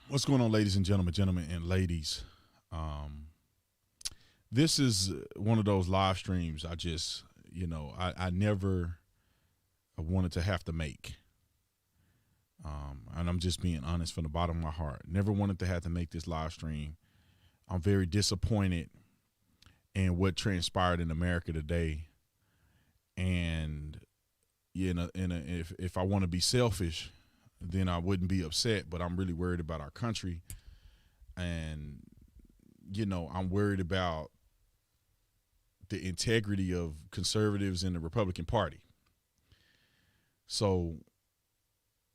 What's going on, ladies and gentlemen and ladies? Um, this is one of those live streams I never wanted to have to make. And I'm just being honest from the bottom of my heart. Never wanted to have to make this live stream. I'm very disappointed in what transpired in America today. And if I want to be selfish, then I wouldn't be upset. But I'm really worried about our country, and I'm worried about the integrity of conservatives in the Republican Party. So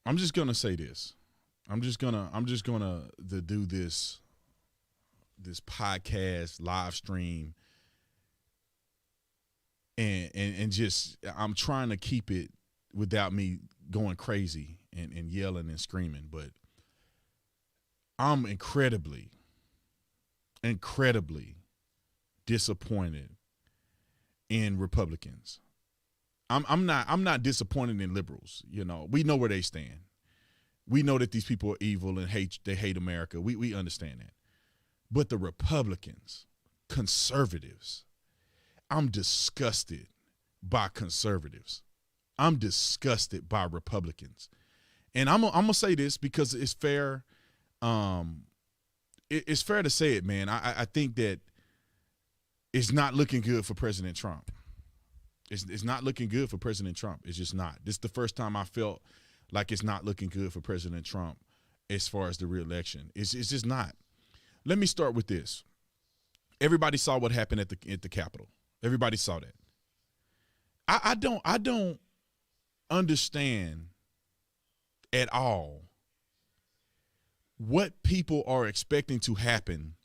I'm just gonna say this. I'm just gonna do this podcast live stream, and just I'm trying to keep it without me going crazy and yelling and screaming. But I'm incredibly disappointed in Republicans. I'm not disappointed in liberals. We know where they stand. We know that these people are evil and they hate America. We understand that. But the Republicans, conservatives, I'm disgusted by conservatives. I'm disgusted by Republicans. And I'm gonna say this because it's fair. It's fair to say it, man. I think that it's not looking good for President Trump. It's not looking good for President Trump. It's just not. This is the first time I felt like it's not looking good for President Trump as far as the reelection. It's just not. Let me start with this. Everybody saw what happened at the Capitol. Everybody saw that. I don't understand at all what people are expecting to happen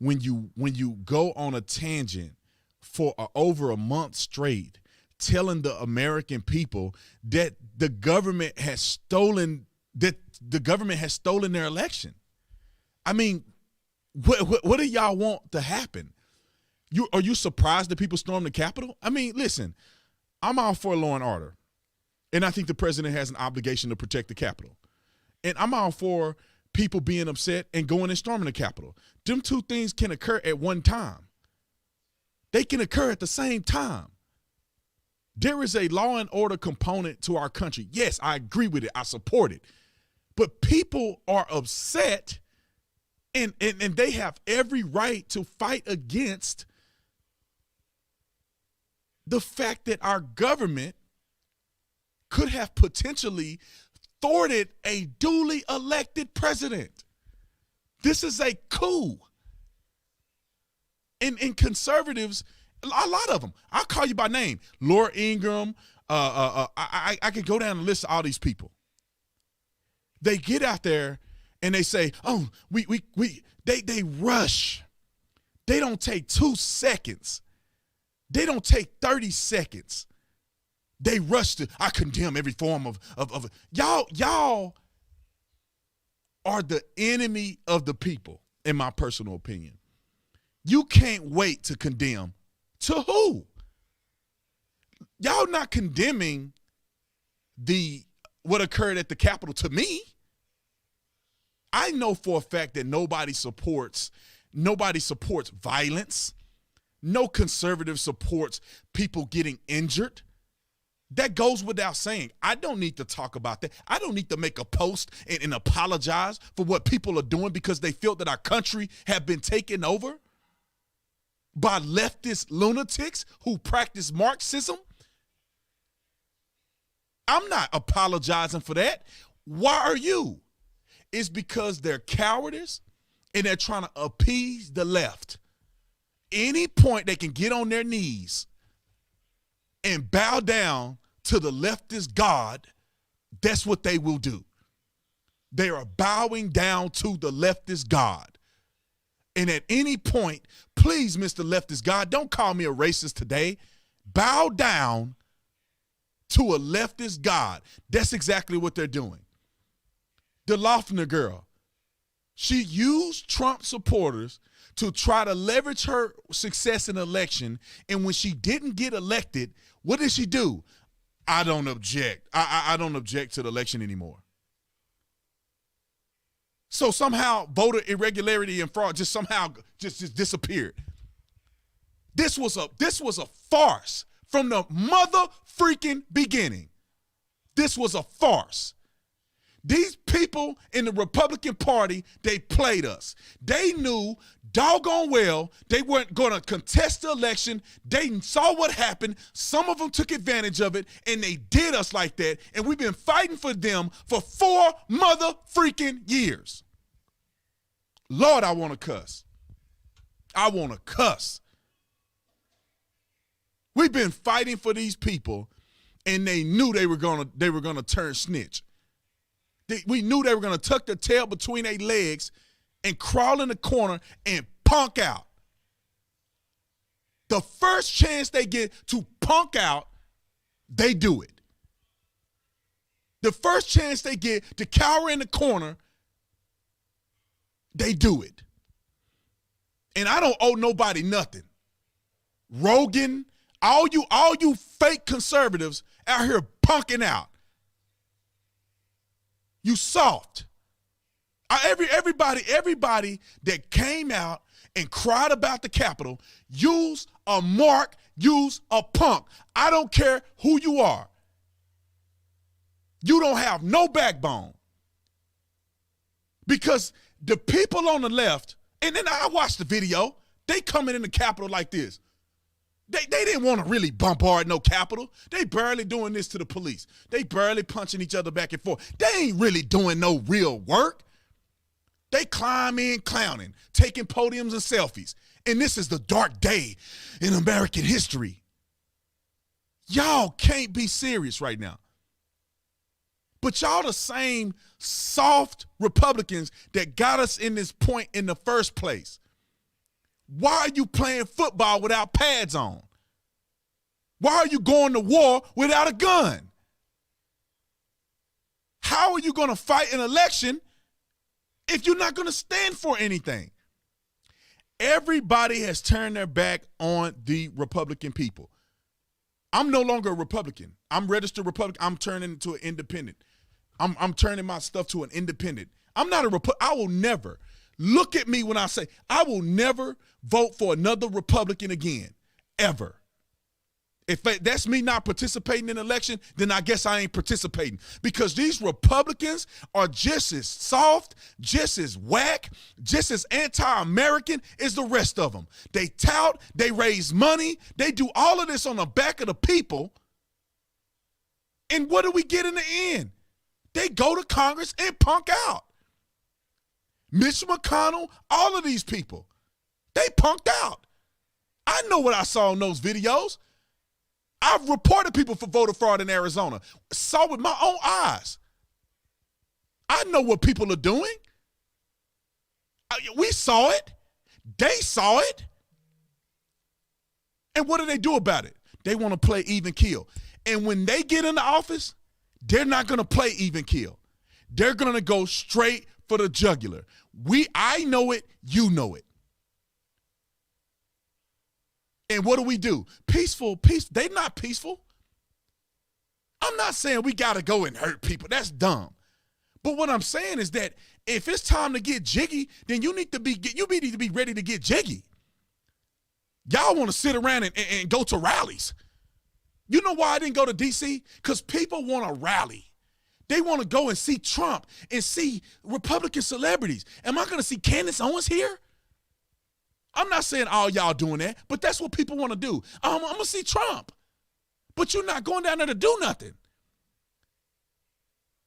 when you go on a tangent for over a month straight, telling the American people that the government has stolen their election. I mean, what do y'all want to happen? Are you surprised that people stormed the Capitol? I mean, listen, I'm all for law and order, and I think the president has an obligation to protect the Capitol, and I'm all for people being upset and going and storming the Capitol. Them two things can occur at one time. They can occur at the same time. There is a law and order component to our country. Yes, I agree with it. I support it. But people are upset, and they have every right to fight against the fact that our government could have potentially thwarted a duly elected president. This is a coup. And conservatives, a lot of them, I'll call you by name, Laura Ingraham, I can go down and list all these people. They get out there and they say, oh, they rush. They don't take 2 seconds. They don't take 30 seconds. They rush to, I condemn every form of y'all are the enemy of the people, in my personal opinion. You can't wait to condemn. To who? Y'all not condemning what occurred at the Capitol to me. I know for a fact that nobody supports violence. No conservative supports people getting injured. That goes without saying. I don't need to talk about that. I don't need to make a post and apologize for what people are doing because they feel that our country have been taken over by leftist lunatics who practice Marxism. I'm not apologizing for that. Why are you? It's because they're cowardice and they're trying to appease the left. Any point they can get on their knees and bow down to the leftist God, that's what they will do. They are bowing down to the leftist God. And at any point, please, Mr. Leftist God, don't call me a racist today. Bow down to a leftist God. That's exactly what they're doing. The Loeffner girl, she used Trump supporters to try to leverage her success in the election. And when she didn't get elected, what did she do? I don't object. I don't object to the election anymore. So somehow voter irregularity and fraud just somehow just disappeared. This was a farce from the mother freaking beginning. This was a farce. These people in the Republican Party, they played us. They knew doggone well they weren't going to contest the election. They saw what happened. Some of them took advantage of it, and they did us like that. And we've been fighting for them for 4 mother freaking years. Lord, I want to cuss. I want to cuss. We've been fighting for these people, and they knew they were gonna turn snitch. We knew they were going to tuck their tail between their legs and crawl in the corner and punk out. The first chance they get to punk out, they do it. The first chance they get to cower in the corner, they do it. And I don't owe nobody nothing. Rogan, all you fake conservatives out here punking out. You soft. Everybody that came out and cried about the Capitol, use a mark, use a punk. I don't care who you are. You don't have no backbone. Because the people on the left, and then I watched the video, they coming in the Capitol like this. They didn't want to really bombard no Capitol. They barely doing this to the police. They barely punching each other back and forth. They ain't really doing no real work. They climb in clowning, taking podiums and selfies. And this is the dark day in American history. Y'all can't be serious right now. But y'all the same soft Republicans that got us in this point in the first place. Why are you playing football without pads on? Why are you going to war without a gun? How are you going to fight an election if you're not going to stand for anything? Everybody has turned their back on the Republican people. I'm no longer a Republican. I'm registered Republican. I'm turning into an independent. I'm turning my stuff to an independent. I'm not a Republican. I will never. Look at me when I say I will never vote for another Republican again, ever. If that's me not participating in an election, then I guess I ain't participating. Because these Republicans are just as soft, just as whack, just as anti-American as the rest of them. They tout, they raise money, they do all of this on the back of the people. And what do we get in the end? They go to Congress and punk out. Mitch McConnell, all of these people, they punked out. I know what I saw in those videos. I've reported people for voter fraud in Arizona. Saw with my own eyes. I know what people are doing. We saw it. They saw it. And what do they do about it? They want to play even kill. And when they get into office, they're not going to play even kill. They're going to go straight for the jugular. I know it, you know it. And what do? Peaceful. They not peaceful. I'm not saying we got to go and hurt people. That's dumb. But what I'm saying is that if it's time to get jiggy, then you need to be ready to get jiggy. Y'all want to sit around and go to rallies. You know why I didn't go to D.C.? Because people want to rally. They want to go and see Trump and see Republican celebrities. Am I going to see Candace Owens here? I'm not saying all y'all doing that, but that's what people want to do. I'm going to see Trump. But you're not going down there to do nothing.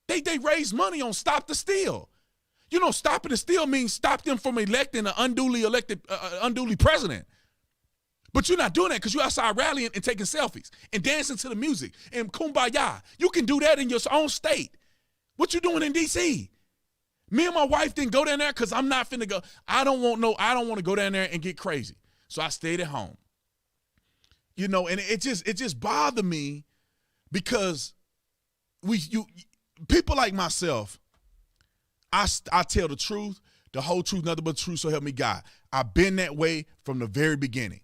They raise money on Stop the Steal. You know, stopping the steal means stop them from electing an unduly president. But you're not doing that because you're outside rallying and taking selfies and dancing to the music and kumbaya. You can do that in your own state. What you doing in D.C.? Me and my wife didn't go down there because I'm not finna go. I don't want to go down there and get crazy. So I stayed at home. You know, and it just bothered me because people like myself, I tell the truth, the whole truth, nothing but the truth, so help me God. I've been that way from the very beginning.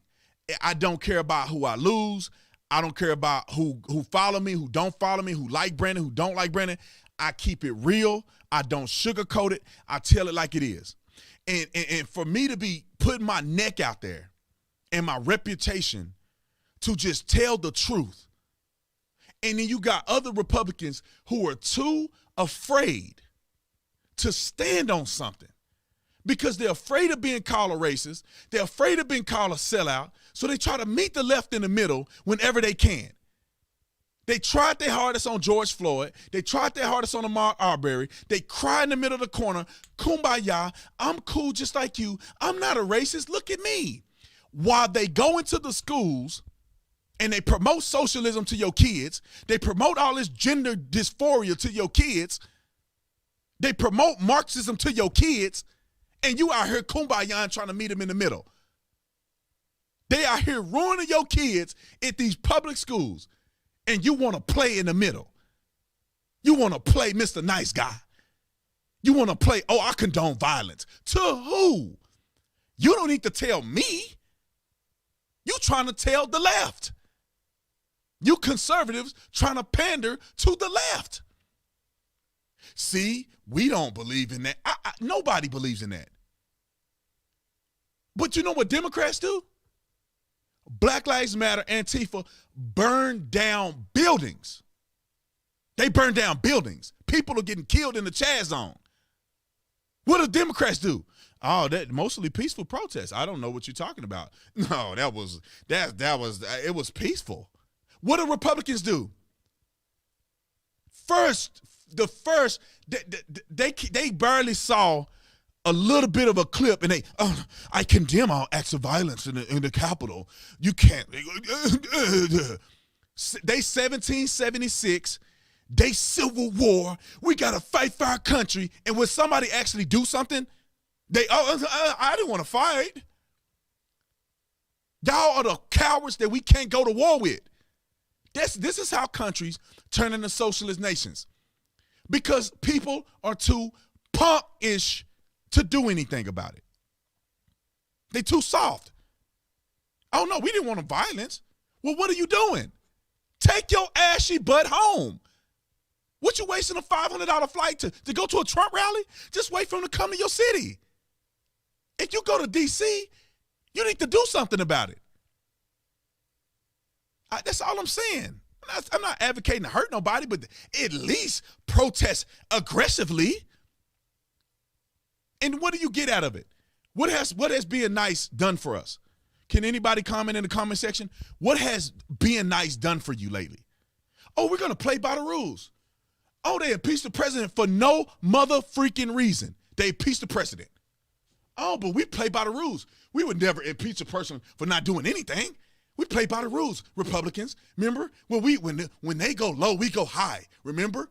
I don't care about who I lose. I don't care about who follow me, who don't follow me, who like Brandon, who don't like Brandon. I keep it real. I don't sugarcoat it. I tell it like it is. And for me to be putting my neck out there and my reputation to just tell the truth, and then you got other Republicans who are too afraid to stand on something because they're afraid of being called a racist. They're afraid of being called a sellout. So they try to meet the left in the middle whenever they can. They tried their hardest on George Floyd. They tried their hardest on Ahmaud Arbery. They cry in the middle of the corner, kumbaya, I'm cool just like you. I'm not a racist. Look at me. While they go into the schools and they promote socialism to your kids, they promote all this gender dysphoria to your kids, they promote Marxism to your kids, and you out here kumbaya trying to meet them in the middle. They out here ruining your kids at these public schools. And you want to play in the middle. You want to play Mr. Nice Guy. You want to play, oh, I condone violence. To who? You don't need to tell me. You trying to tell the left. You conservatives trying to pander to the left. See, we don't believe in that. Nobody believes in that. But you know what Democrats do? Black Lives Matter, Antifa burn down buildings. They burn down buildings. People are getting killed in the Chad zone. What do Democrats do? Oh, that mostly peaceful protests. I don't know what you're talking about. No, it was peaceful. What do Republicans do? They barely saw a little bit of a clip, and I condemn all acts of violence in the Capitol. You can't. They 1776, they Civil War. We got to fight for our country. And when somebody actually do something, I didn't want to fight. Y'all are the cowards that we can't go to war with. This is how countries turn into socialist nations. Because people are too punk-ish to do anything about it. They too soft. Oh, no, we didn't want violence. Well, what are you doing? Take your ashy butt home. What you wasting a $500 flight to go to a Trump rally? Just wait for him to come to your city. If you go to D.C., you need to do something about it. That's all I'm saying. I'm not advocating to hurt nobody, but at least protest aggressively. And what do you get out of it? What has being nice done for us? Can anybody comment in the comment section? What has being nice done for you lately? Oh, we're going to play by the rules. Oh, they impeached the president for no mother freaking reason. They impeached the president. Oh, but we play by the rules. We would never impeach a person for not doing anything. We play by the rules, Republicans. Remember? When they go low, we go high. Remember?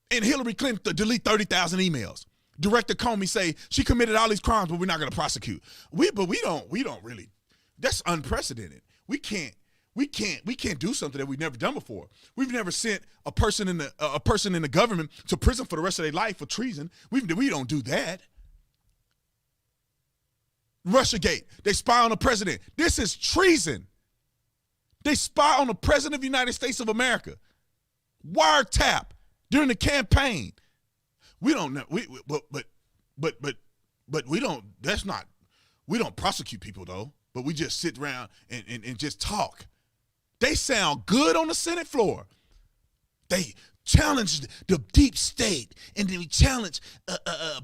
And Hillary Clinton to delete 30,000 emails. Director Comey say she committed all these crimes, but we're not going to prosecute. We don't really. That's unprecedented. We can't do something that we've never done before. We've never sent a person in the government to prison for the rest of their life for treason. We don't do that. Russiagate. They spy on the president. This is treason. They spy on the president of the United States of America. Wiretap during the campaign. We don't know. But we don't. That's not. We don't prosecute people though. But we just sit around and just talk. They sound good on the Senate floor. They challenge the deep state and then we challenge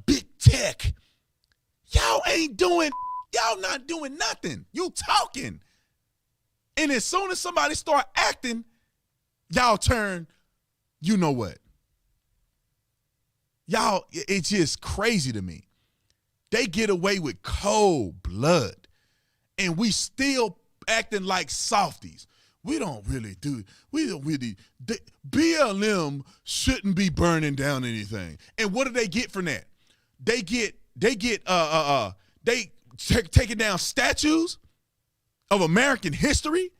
big tech. Y'all not doing nothing. You talking. And as soon as somebody start acting, y'all turn, you know what? Y'all, it's just crazy to me. They get away with cold blood, and we still acting like softies. BLM shouldn't be burning down anything. And what do they get from that? They taking down statues of American history.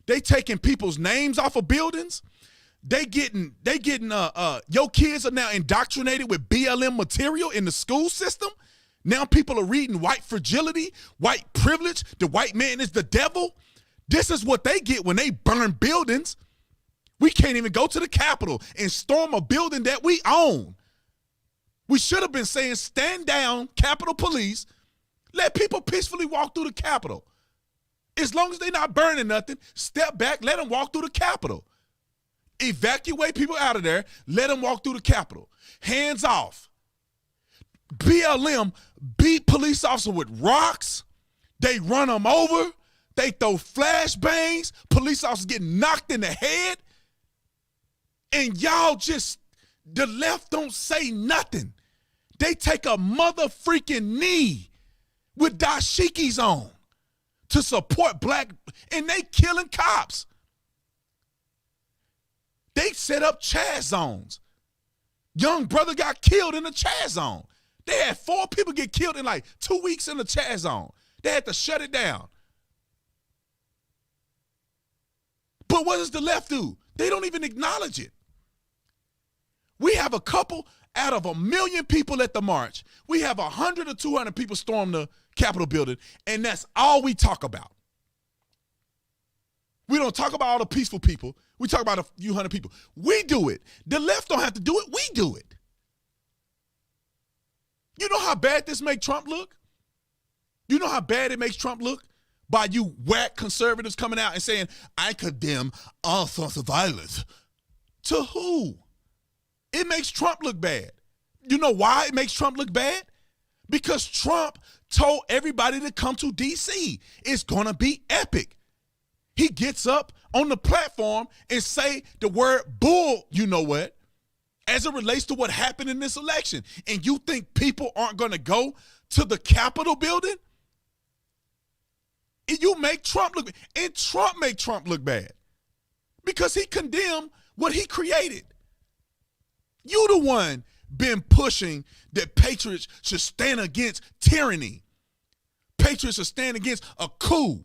They taking people's names off of buildings. They getting your kids are now indoctrinated with BLM material in the school system. Now people are reading white fragility, white privilege. The white man is the devil. This is what they get when they burn buildings. We can't even go to the Capitol and storm a building that we own. We should have been saying, stand down, Capitol Police. Let people peacefully walk through the Capitol. As long as they're not burning nothing, step back, let them walk through the Capitol. Evacuate people out of there, let them walk through the Capitol. Hands off. BLM beat police officers with rocks. They run them over. They throw flashbangs. Police officers get knocked in the head. And y'all just, the left don't say nothing. They take a mother freaking knee with dashikis on to support black, and they killing cops. They set up Chaz zones. Young brother got killed in the Chaz zone. They had 4 people get killed in like 2 weeks in the Chaz zone. They had to shut it down. But what does the left do? They don't even acknowledge it. We have a couple out of 1 million people at the march. We have 100 or 200 people storm the Capitol building, and that's all we talk about. We don't talk about all the peaceful people. We talk about a few hundred people. We do it. The left don't have to do it. We do it. You know how bad this makes Trump look? You know how bad it makes Trump look? By you whack conservatives coming out and saying, I condemn all sorts of violence. To who? It makes Trump look bad. You know why it makes Trump look bad? Because Trump told everybody to come to D.C. It's going to be epic. He gets up on the platform and say the word bull, you know what, as it relates to what happened in this election. And you think people aren't going to go to the Capitol building? And you make Trump look bad. And Trump make Trump look bad because he condemned what he created. You the one been pushing that patriots should stand against tyranny. Patriots should stand against a coup.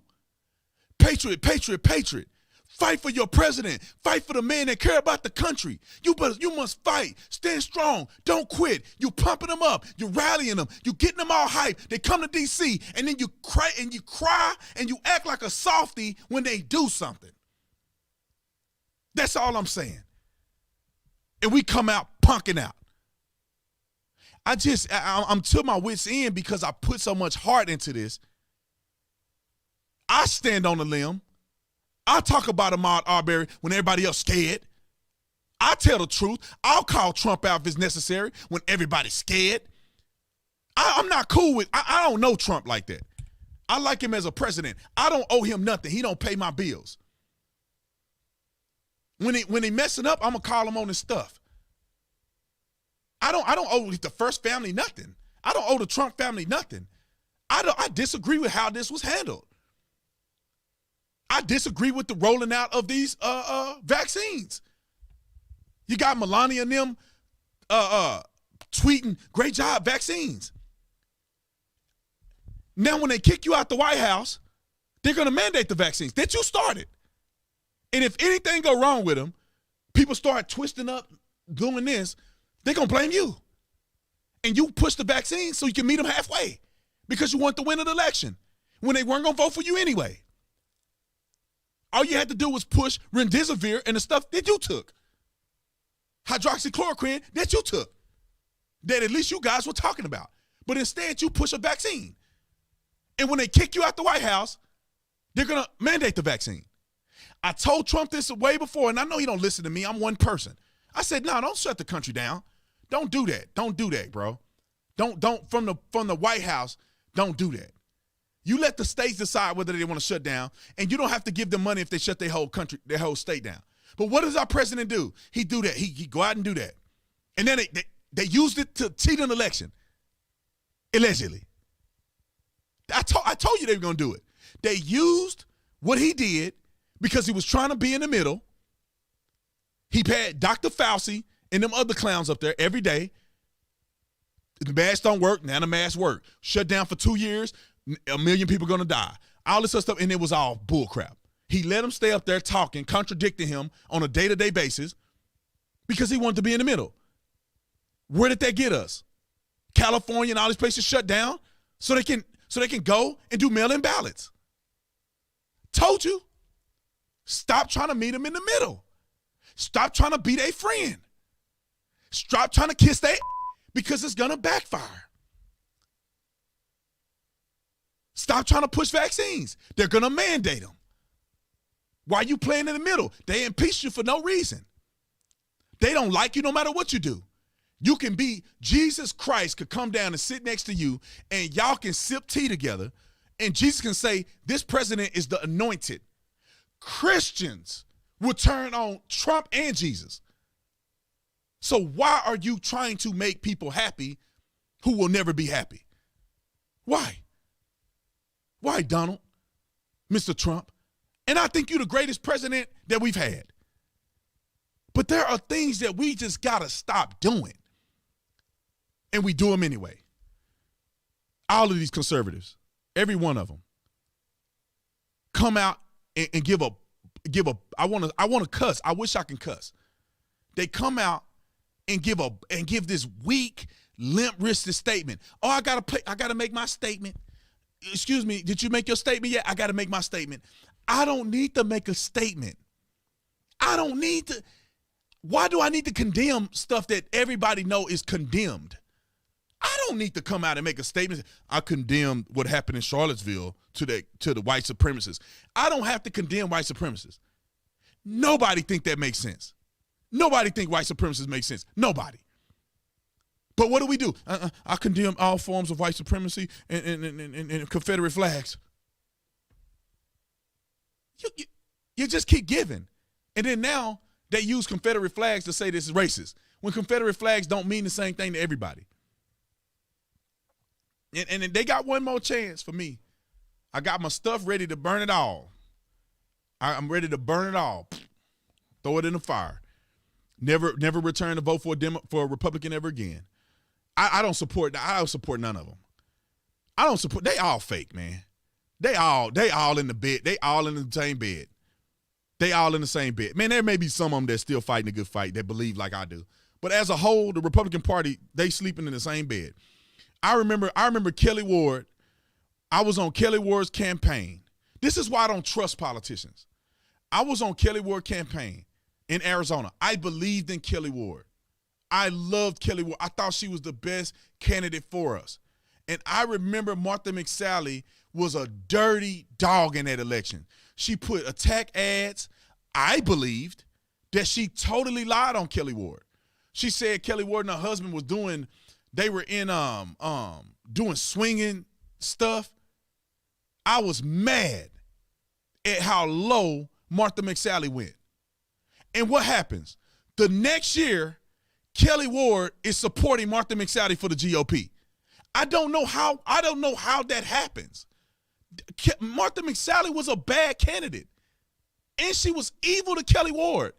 Patriot, patriot, patriot. Fight for your president. Fight for the men that care about the country. You must fight. Stand strong. Don't quit. You pumping them up. You rallying them. You getting them all hyped. They come to D.C. and then you cry and you act like a softie when they do something. That's all I'm saying. And we come out punking out. I'm to my wits' end because I put so much heart into this. I stand on the limb. I talk about Ahmaud Arbery when everybody else scared. I tell the truth. I'll call Trump out if it's necessary when everybody's scared. I'm not cool with, I don't know Trump like that. I like him as a president. I don't owe him nothing. He don't pay my bills. When he messing up, I'm gonna call him on his stuff. I don't owe the First family nothing. I don't owe the Trump family nothing. I disagree with how this was handled. I disagree with the rolling out of these vaccines. You got Melania and them tweeting, great job, vaccines. Now when they kick you out the White House, they're going to mandate the vaccines that you started. And if anything go wrong with them, people start twisting up, doing this, they're going to blame you. And you push the vaccine so you can meet them halfway because you want to win an election when they weren't going to vote for you anyway. All you had to do was push remdesivir and the stuff that you took. Hydroxychloroquine that you took. That at least you guys were talking about. But instead, you push a vaccine. And when they kick you out the White House, they're going to mandate the vaccine. I told Trump this way before, and I know he don't listen to me. I'm one person. I said, no, don't shut the country down. Don't do that. Don't do that, bro. Don't from the White House, don't do that. You let the states decide whether they want to shut down, and you don't have to give them money if they shut their whole country, their whole state down. But what does our president do? He do that. He go out and do that. And then they used it to cheat an election, allegedly. I told you they were going to do it. They used what he did because he was trying to be in the middle. He had Dr. Fauci and them other clowns up there every day. The masks don't work. Now the masks work. Shut down for 2 years. 1 million people going to die. All this other stuff, and it was all bullcrap. He let them stay up there talking, contradicting him on a day-to-day basis because he wanted to be in the middle. Where did that get us? California and all these places shut down so they can go and do mail-in ballots. Told you. Stop trying to meet them in the middle. Stop trying to be their friend. Stop trying to kiss their because it's going to backfire. Stop trying to push vaccines. They're going to mandate them. Why are you playing in the middle? They impeach you for no reason. They don't like you no matter what you do. You can be, Jesus Christ could come down and sit next to you and y'all can sip tea together and Jesus can say, this president is the anointed. Christians will turn on Trump and Jesus. So why are you trying to make people happy who will never be happy? Why? Why, Donald? Mr. Trump? And I think you're the greatest president that we've had. But there are things that we just got to stop doing. And we do them anyway. All of these conservatives, every one of them, come out and give a, I want to cuss. I wish I can cuss. They come out and give this weak, limp-wristed statement. Oh, I gotta make my statement. Excuse me, did you make your statement yet? I gotta make my statement. I don't need to make a statement. I don't need to. Why do I need to condemn stuff that everybody know is condemned? I don't need to come out and make a statement. I condemn what happened in Charlottesville to the white supremacists. I don't have to condemn white supremacists. Nobody think that makes sense. Nobody think white supremacists make sense. Nobody. But what do? I condemn all forms of white supremacy and Confederate flags. You just keep giving. And then now they use Confederate flags to say this is racist, when Confederate flags don't mean the same thing to everybody. And they got one more chance for me. I got my stuff ready to burn it all. I'm ready to burn it all. Throw it in the fire. Never return to vote for a Republican ever again. I don't support none of them. I don't support. They all fake, man. They all in the bed. They all in the same bed. They all in the same bed. Man, there may be some of them that's still fighting a good fight that believe like I do. But as a whole, the Republican Party, they sleeping in the same bed. I remember Kelly Ward. I was on Kelly Ward's campaign. This is why I don't trust politicians. I was on Kelly Ward's campaign in Arizona. I believed in Kelly Ward. I loved Kelly Ward. I thought she was the best candidate for us. And I remember Martha McSally was a dirty dog in that election. She put attack ads. I believed that she totally lied on Kelly Ward. She said Kelly Ward and her husband was doing swinging stuff. I was mad at how low Martha McSally went. And what happens? The next year, Kelly Ward is supporting Martha McSally for the GOP. I don't know how that happens. Martha McSally was a bad candidate. And she was evil to Kelly Ward.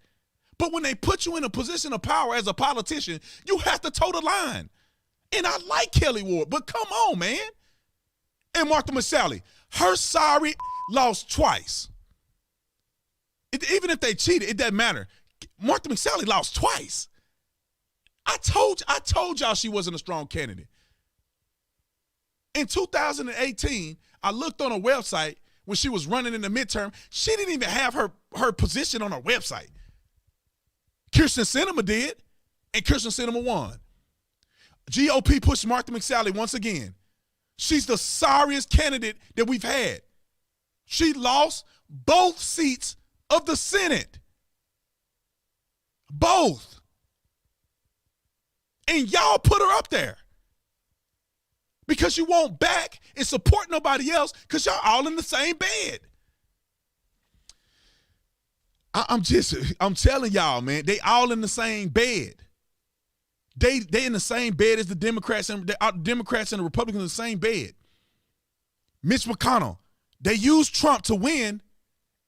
But when they put you in a position of power as a politician, you have to toe the line. And I like Kelly Ward, but come on, man. And Martha McSally, her sorry lost twice. Even if they cheated, it doesn't matter. Martha McSally lost twice. I told y'all she wasn't a strong candidate. In 2018, I looked on her website when she was running in the midterm. She didn't even have her position on her website. Kirsten Sinema did, and Kirsten Sinema won. GOP pushed Martha McSally once again. She's the sorriest candidate that we've had. She lost both seats of the Senate. Both. And y'all put her up there because you won't back and support nobody else because y'all all in the same bed. I'm telling y'all, man, they all in the same bed. They in the same bed as the Democrats, and the Democrats and the Republicans in the same bed. Mitch McConnell, they used Trump to win,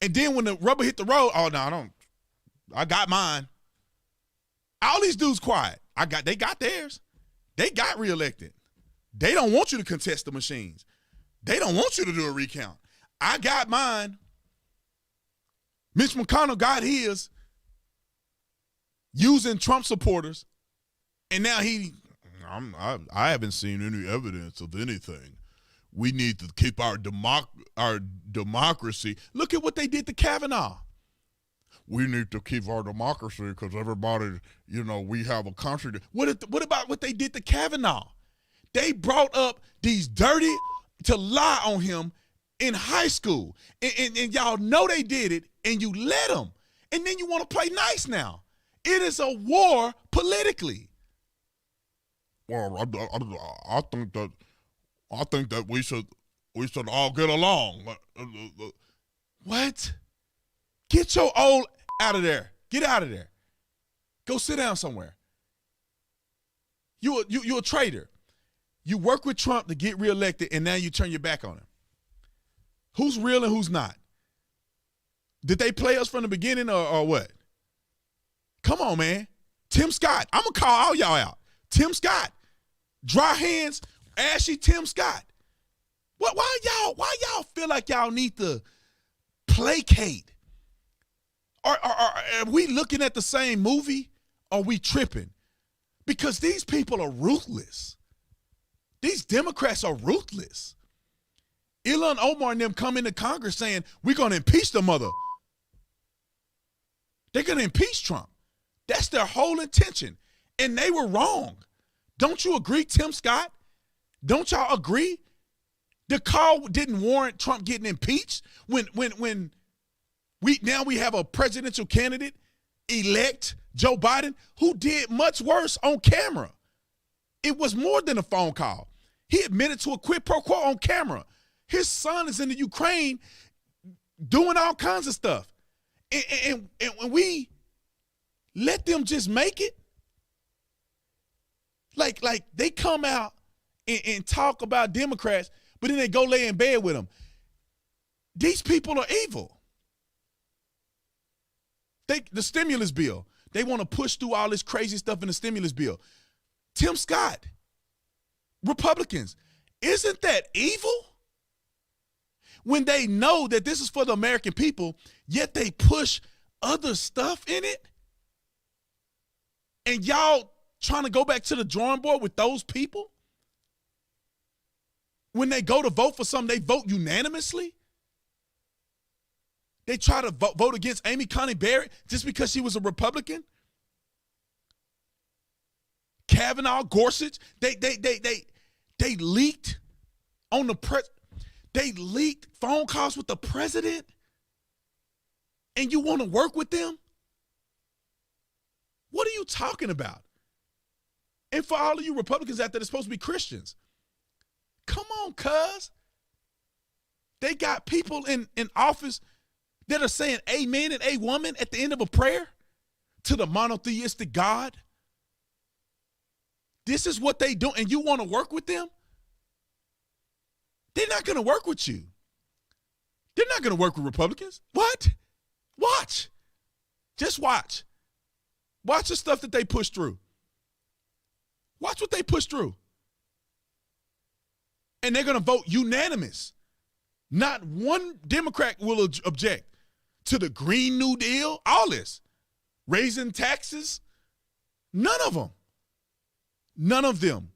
and then when the rubber hit the road, oh no, I got mine. All these dudes quiet. They got theirs. They got reelected. They don't want you to contest the machines. They don't want you to do a recount. I got mine. Mitch McConnell got his using Trump supporters, and now I haven't seen any evidence of anything. We need to keep our democracy. Look at what they did to Kavanaugh. we need to keep our democracy because everybody, we have a country. What about what they did to Kavanaugh? They brought up these dirty to lie on him in high school. And y'all know they did it, and you let them. And then you want to play nice now. It is a war politically. Well, I think that we should all get along. What? Get your old out of there. Get out of there. Go sit down somewhere. You a traitor. You work with Trump to get reelected, and now you turn your back on him. Who's real and who's not? Did they play us from the beginning or what? Come on, man. Tim Scott. I'm going to call all y'all out. Tim Scott. Dry hands, ashy Tim Scott. Why y'all feel like y'all need to placate? Are we looking at the same movie? Or are we tripping? Because these people are ruthless. These Democrats are ruthless. Ilhan Omar and them come into Congress saying, we're going to impeach the mother. They're going to impeach Trump. That's their whole intention. And they were wrong. Don't you agree, Tim Scott? Don't y'all agree? The call didn't warrant Trump getting impeached when we have a presidential candidate elect, Joe Biden, who did much worse on camera. It was more than a phone call. He admitted to a quid pro quo on camera. His son is in the Ukraine doing all kinds of stuff. And when we let them just make it, like they come out and talk about Democrats, but then they go lay in bed with them. These people are evil. The stimulus bill, they want to push through all this crazy stuff in the stimulus bill. Tim Scott, Republicans, isn't that evil? When they know that this is for the American people, yet they push other stuff in it? And y'all trying to go back to the drawing board with those people? When they go to vote for something, they vote unanimously? They try to vote against Amy Coney Barrett just because she was a Republican? Kavanaugh, Gorsuch, they leaked on the they leaked phone calls with the president, and you want to work with them? What are you talking about? And for all of you Republicans out there that's supposed to be Christians, come on, cuz. They got people in office that are saying amen and a woman at the end of a prayer to the monotheistic God. This is what they do, and you want to work with them? They're not going to work with you. They're not going to work with Republicans. What? Watch. Just watch. Watch the stuff that they push through. Watch what they push through. And they're going to vote unanimous. Not one Democrat will object to the Green New Deal, all this. Raising taxes. None of them. None of them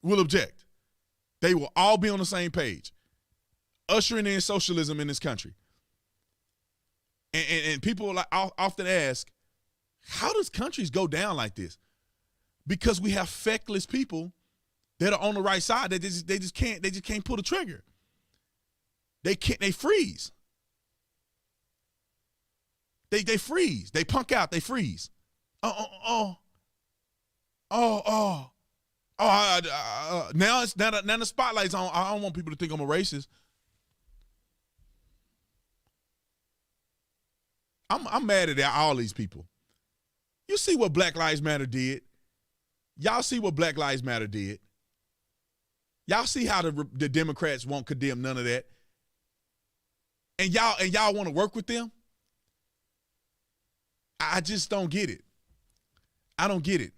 will object. They will all be on the same page, ushering in socialism in this country. And people often ask, how does countries go down like this? Because we have feckless people that are on the right side that they just can't pull the trigger. They freeze. They freeze. They punk out. They freeze. Now the spotlight's on. I don't want people to think I'm a racist. I'm mad at all these people. You see what Black Lives Matter did. Y'all see what Black Lives Matter did. Y'all see how the Democrats won't condemn none of that. And y'all want to work with them? I just don't get it. I don't get it.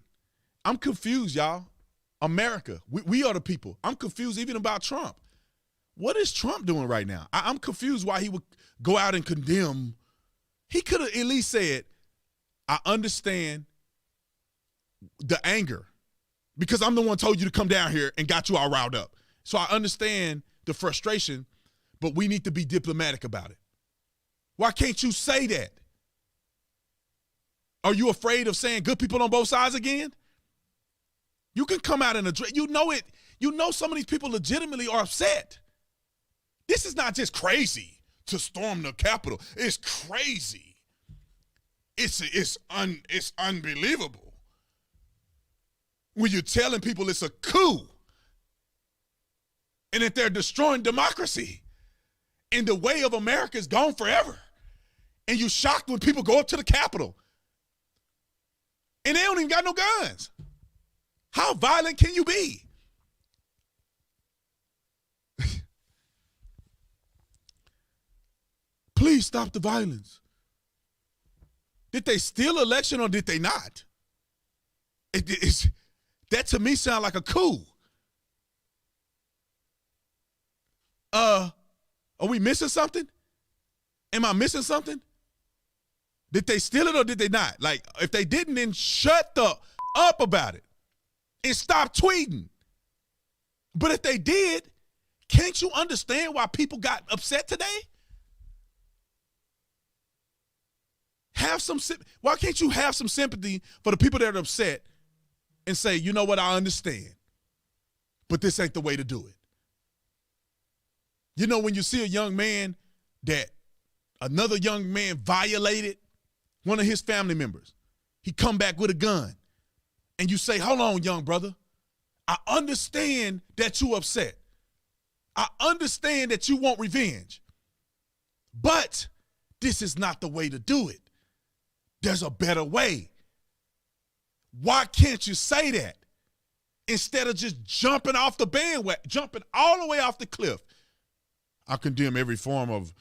I'm confused, y'all. America, we are the people. I'm confused even about Trump. What is Trump doing right now? I'm confused why he would go out and condemn. He could have at least said, I understand the anger because I'm the one told you to come down here and got you all riled up. So I understand the frustration, but we need to be diplomatic about it. Why can't you say that? Are you afraid of saying good people on both sides again? You can come out and address, you know it. You know some of these people legitimately are upset. This is not just crazy to storm the Capitol. It's crazy. It's unbelievable. When you're telling people it's a coup and that they're destroying democracy and the way of America is gone forever. And you're shocked when people go up to the Capitol and they don't even got no guns. How violent can you be? Please stop the violence. Did they steal election or did they not? That to me sounds like a coup. Are we missing something? Am I missing something? Did they steal it or did they not? Like, if they didn't, then shut the up about it and stop tweeting. But if they did, can't you understand why people got upset today? Why can't you have some sympathy for the people that are upset and say, you know what, I understand, but this ain't the way to do it. You know, when you see a young man that another young man violated one of his family members, he come back with a gun, and you say, hold on, young brother, I understand that you upset. I understand that you want revenge, but this is not the way to do it. There's a better way. Why can't you say that instead of just jumping off the bandwagon, jumping all the way off the cliff? I condemn every form of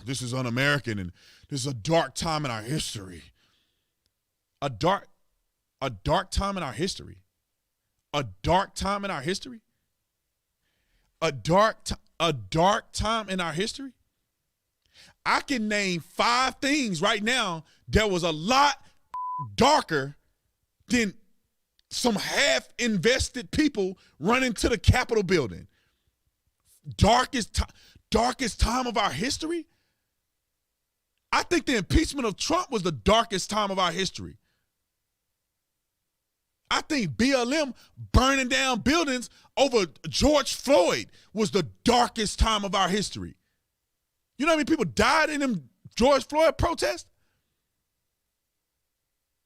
this is un-American and this is a dark time in our history. A dark time in our history. A dark time in our history. A dark time in our history. I can name 5 things right now that was a lot darker than some half-invested people running to the Capitol building. Darkest time of our history? I think the impeachment of Trump was the darkest time of our history. I think BLM burning down buildings over George Floyd was the darkest time of our history. You know how many people died in them George Floyd protests?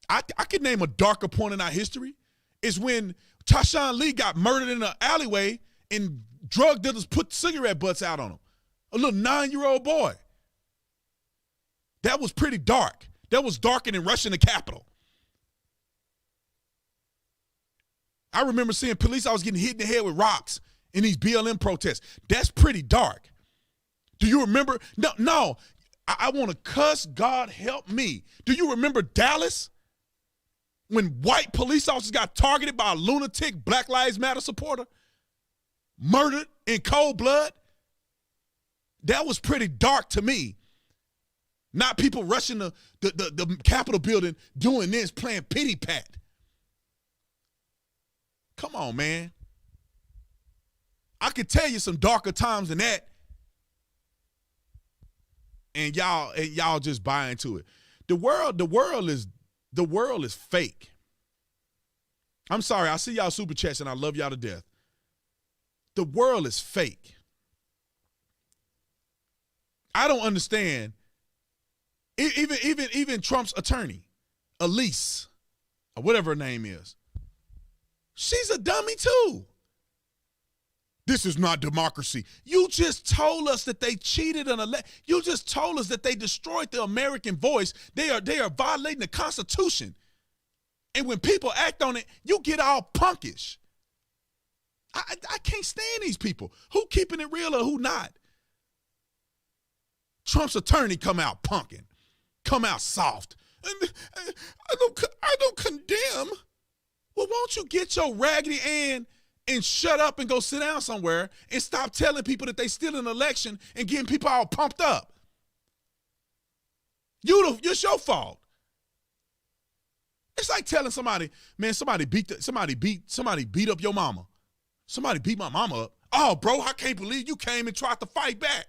I could name a darker point in our history. Is when Tashawn Lee got murdered in an alleyway and drug dealers put cigarette butts out on him. A little 9-year-old boy. That was pretty dark. That was darker than rushing the Capitol. I remember seeing police, I was getting hit in the head with rocks in these BLM protests. That's pretty dark. Do you remember? No. I want to cuss, God help me. Do you remember Dallas? When white police officers got targeted by a lunatic Black Lives Matter supporter? Murdered in cold blood? That was pretty dark to me. Not people rushing the Capitol building doing this, playing pity pat. Come on, man. I could tell you some darker times than that. And y'all just buy into it. The world is fake. I'm sorry, I see y'all super chats and I love y'all to death. The world is fake. I don't understand. Even Trump's attorney, Elise, or whatever her name is, she's a dummy too. This is not democracy. You just told us that they cheated on election. You just told us that they destroyed the American voice. They are violating the Constitution. And when people act on it, you get all punkish. I can't stand these people. Who keeping it real or who not? Trump's attorney come out punking, come out soft. I don't condemn. Well, won't you get your raggedy hand and shut up and go sit down somewhere and stop telling people that they steal an election and getting people all pumped up? It's your fault. It's like telling somebody, man, somebody beat up your mama. Somebody beat my mama up. Oh, bro, I can't believe you came and tried to fight back.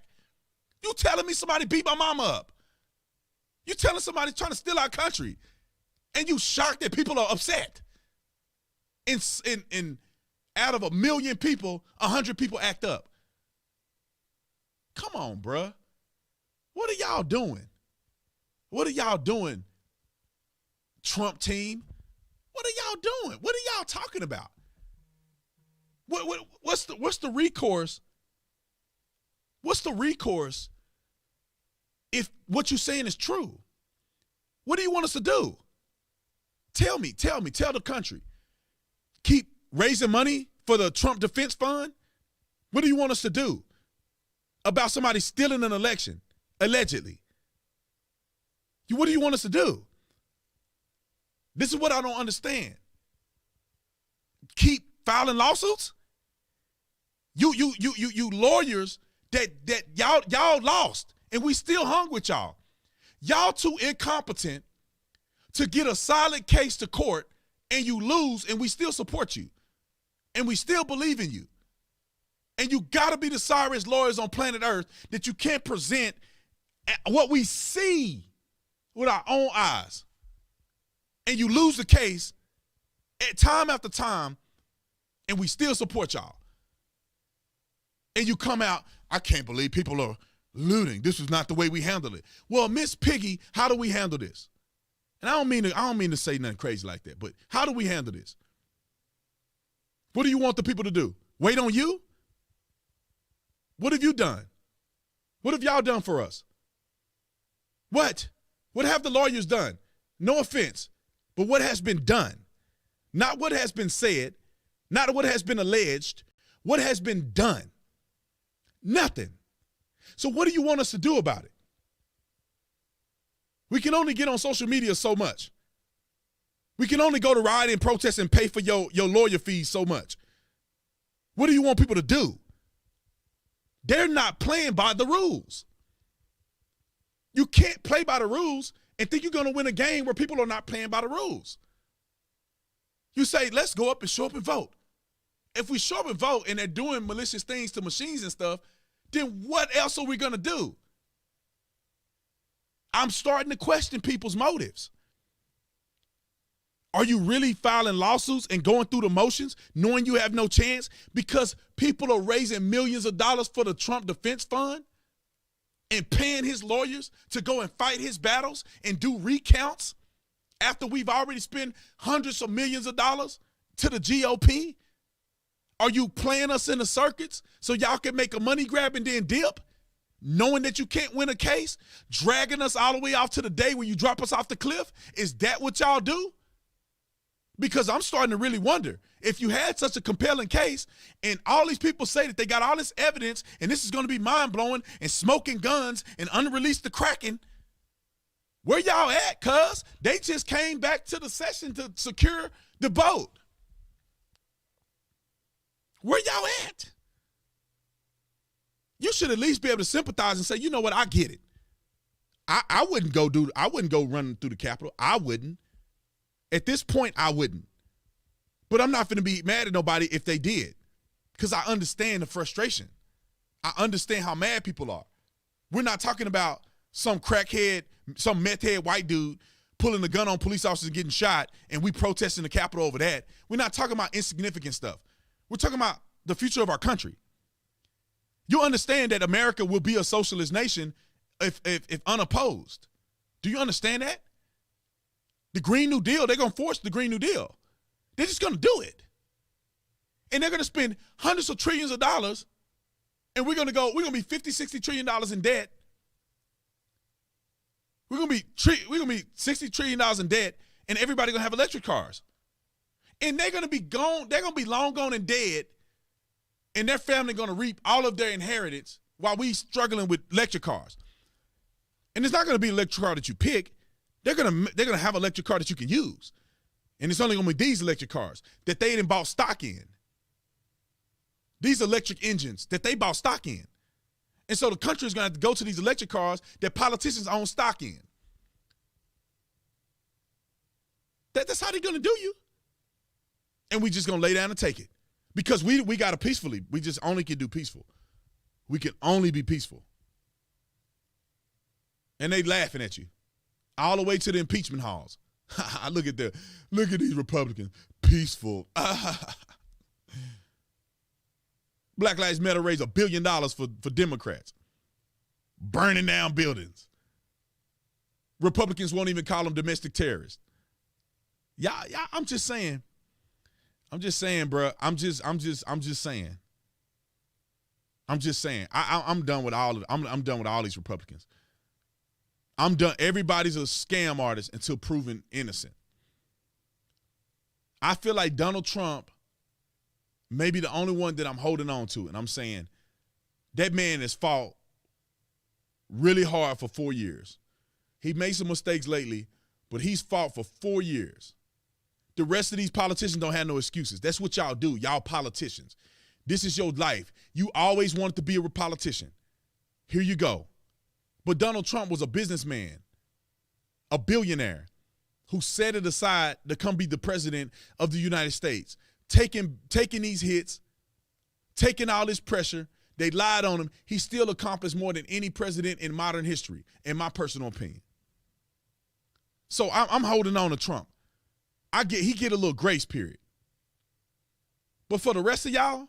You telling me somebody beat my mama up. You telling somebody trying to steal our country. And you shocked that people are upset. And out of 1 million people, 100 people act up. Come on, bruh. What are y'all doing? What are y'all doing, Trump team? What are y'all doing? What are y'all talking about? What's the recourse? What's the recourse if what you're saying is true? What do you want us to do? Tell the country. Keep raising money for the Trump Defense Fund? What do you want us to do about somebody stealing an election, allegedly? What do you want us to do? This is what I don't understand. Keep filing lawsuits? You lawyers that y'all lost, and we still hung with y'all. Y'all too incompetent to get a solid case to court, and you lose, and we still support you. And we still believe in you. And you gotta be the sorriest lawyers on planet Earth that you can't present what we see with our own eyes. And you lose the case at time after time, and we still support y'all. And you come out, I can't believe people are looting. This is not the way we handle it. Well, Miss Piggy, how do we handle this? And I don't mean to say nothing crazy like that, but how do we handle this? What do you want the people to do? Wait on you? What have you done? What have y'all done for us? What? What have the lawyers done? No offense, but what has been done? Not what has been said, not what has been alleged, what has been done? Nothing. So what do you want us to do about it? We can only get on social media so much. We can only go to riot and protest and pay for your lawyer fees so much. What do you want people to do? They're not playing by the rules. You can't play by the rules and think you're going to win a game where people are not playing by the rules. You say, let's go up and show up and vote. If we show up and vote and they're doing malicious things to machines and stuff, then what else are we going to do? I'm starting to question people's motives. Are you really filing lawsuits and going through the motions knowing you have no chance because people are raising millions of dollars for the Trump Defense Fund and paying his lawyers to go and fight his battles and do recounts after we've already spent hundreds of millions of dollars to the GOP? Are you playing us in the circuits so y'all can make a money grab and then dip, knowing that you can't win a case, dragging us all the way off to the day when you drop us off the cliff? Is that what y'all do? Because I'm starting to really wonder, if you had such a compelling case and all these people say that they got all this evidence and this is going to be mind-blowing and smoking guns and unreleased the Kraken, where y'all at, cuz? They just came back to the session to secure the boat. Where y'all at? You should at least be able to sympathize and say, you know what, I get it. I wouldn't go run through the Capitol. I wouldn't. At this point, I wouldn't. But I'm not going to be mad at nobody if they did, because I understand the frustration. I understand how mad people are. We're not talking about some crackhead, some meth head white dude pulling a gun on police officers and getting shot, and we protesting the Capitol over that. We're not talking about insignificant stuff. We're talking about the future of our country. You understand that America will be a socialist nation if unopposed. Do you understand that? The Green New Deal, they're going to force the Green New Deal. They're just going to do it. And they're going to spend hundreds of trillions of dollars, and we're going to be $50-60 trillion in debt. We're going to be $60 trillion in debt, and everybody going to have electric cars. And they're going to be gone, they're going to be long gone and dead, and their family going to reap all of their inheritance while we struggling with electric cars. And it's not going to be an electric car that you pick. They're gonna have an electric car that you can use. And it's only gonna be these electric cars that they didn't bought stock in. These electric engines that they bought stock in. And so the country is gonna have to go to these electric cars that politicians own stock in. That's how they're gonna do you. And we just gonna lay down and take it. Because we gotta peacefully. We just only can do peaceful. We can only be peaceful. And they laughing at you all the way to the impeachment halls. Look at these Republicans, peaceful. Black Lives Matter raised $1 billion for Democrats, burning down buildings. Republicans won't even call them domestic terrorists. Yeah, I'm just saying, bro. I'm just saying. I'm done with all of. I'm done with all these Republicans. I'm done. Everybody's a scam artist until proven innocent. I feel like Donald Trump may be the only one that I'm holding on to, and I'm saying that man has fought really hard for 4 years. He made some mistakes lately, but he's fought for 4 years. The rest of these politicians don't have no excuses. That's what y'all do. Y'all politicians. This is your life. You always wanted to be a politician. Here you go. But Donald Trump was a businessman, a billionaire, who set it aside to come be the president of the United States, taking these hits, taking all this pressure. They lied on him. He still accomplished more than any president in modern history, in my personal opinion. So I'm holding on to Trump. He get a little grace period. But for the rest of y'all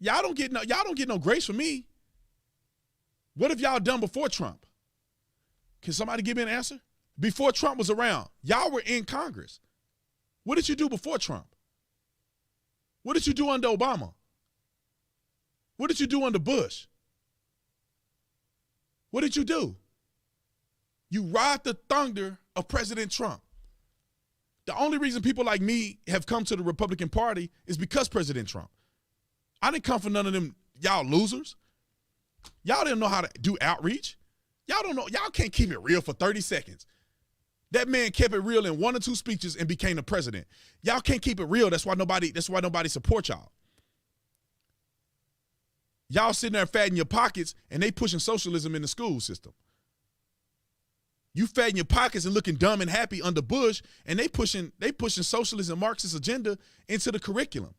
don't get no grace from me. What have y'all done before Trump? Can somebody give me an answer? Before Trump was around, y'all were in Congress. What did you do before Trump? What did you do under Obama? What did you do under Bush? What did you do? You ride the thunder of President Trump. The only reason people like me have come to the Republican Party is because President Trump. I didn't come for none of them y'all losers. Y'all didn't know how to do outreach. Y'all don't know. Y'all can't keep it real for 30 seconds. That man kept it real in 1 or 2 speeches and became the president. Y'all can't keep it real. That's why nobody supports y'all. Y'all sitting there fatting your pockets and they pushing socialism in the school system. You fatting your pockets and looking dumb and happy under Bush, and they pushing socialist and Marxist agenda into the curriculum.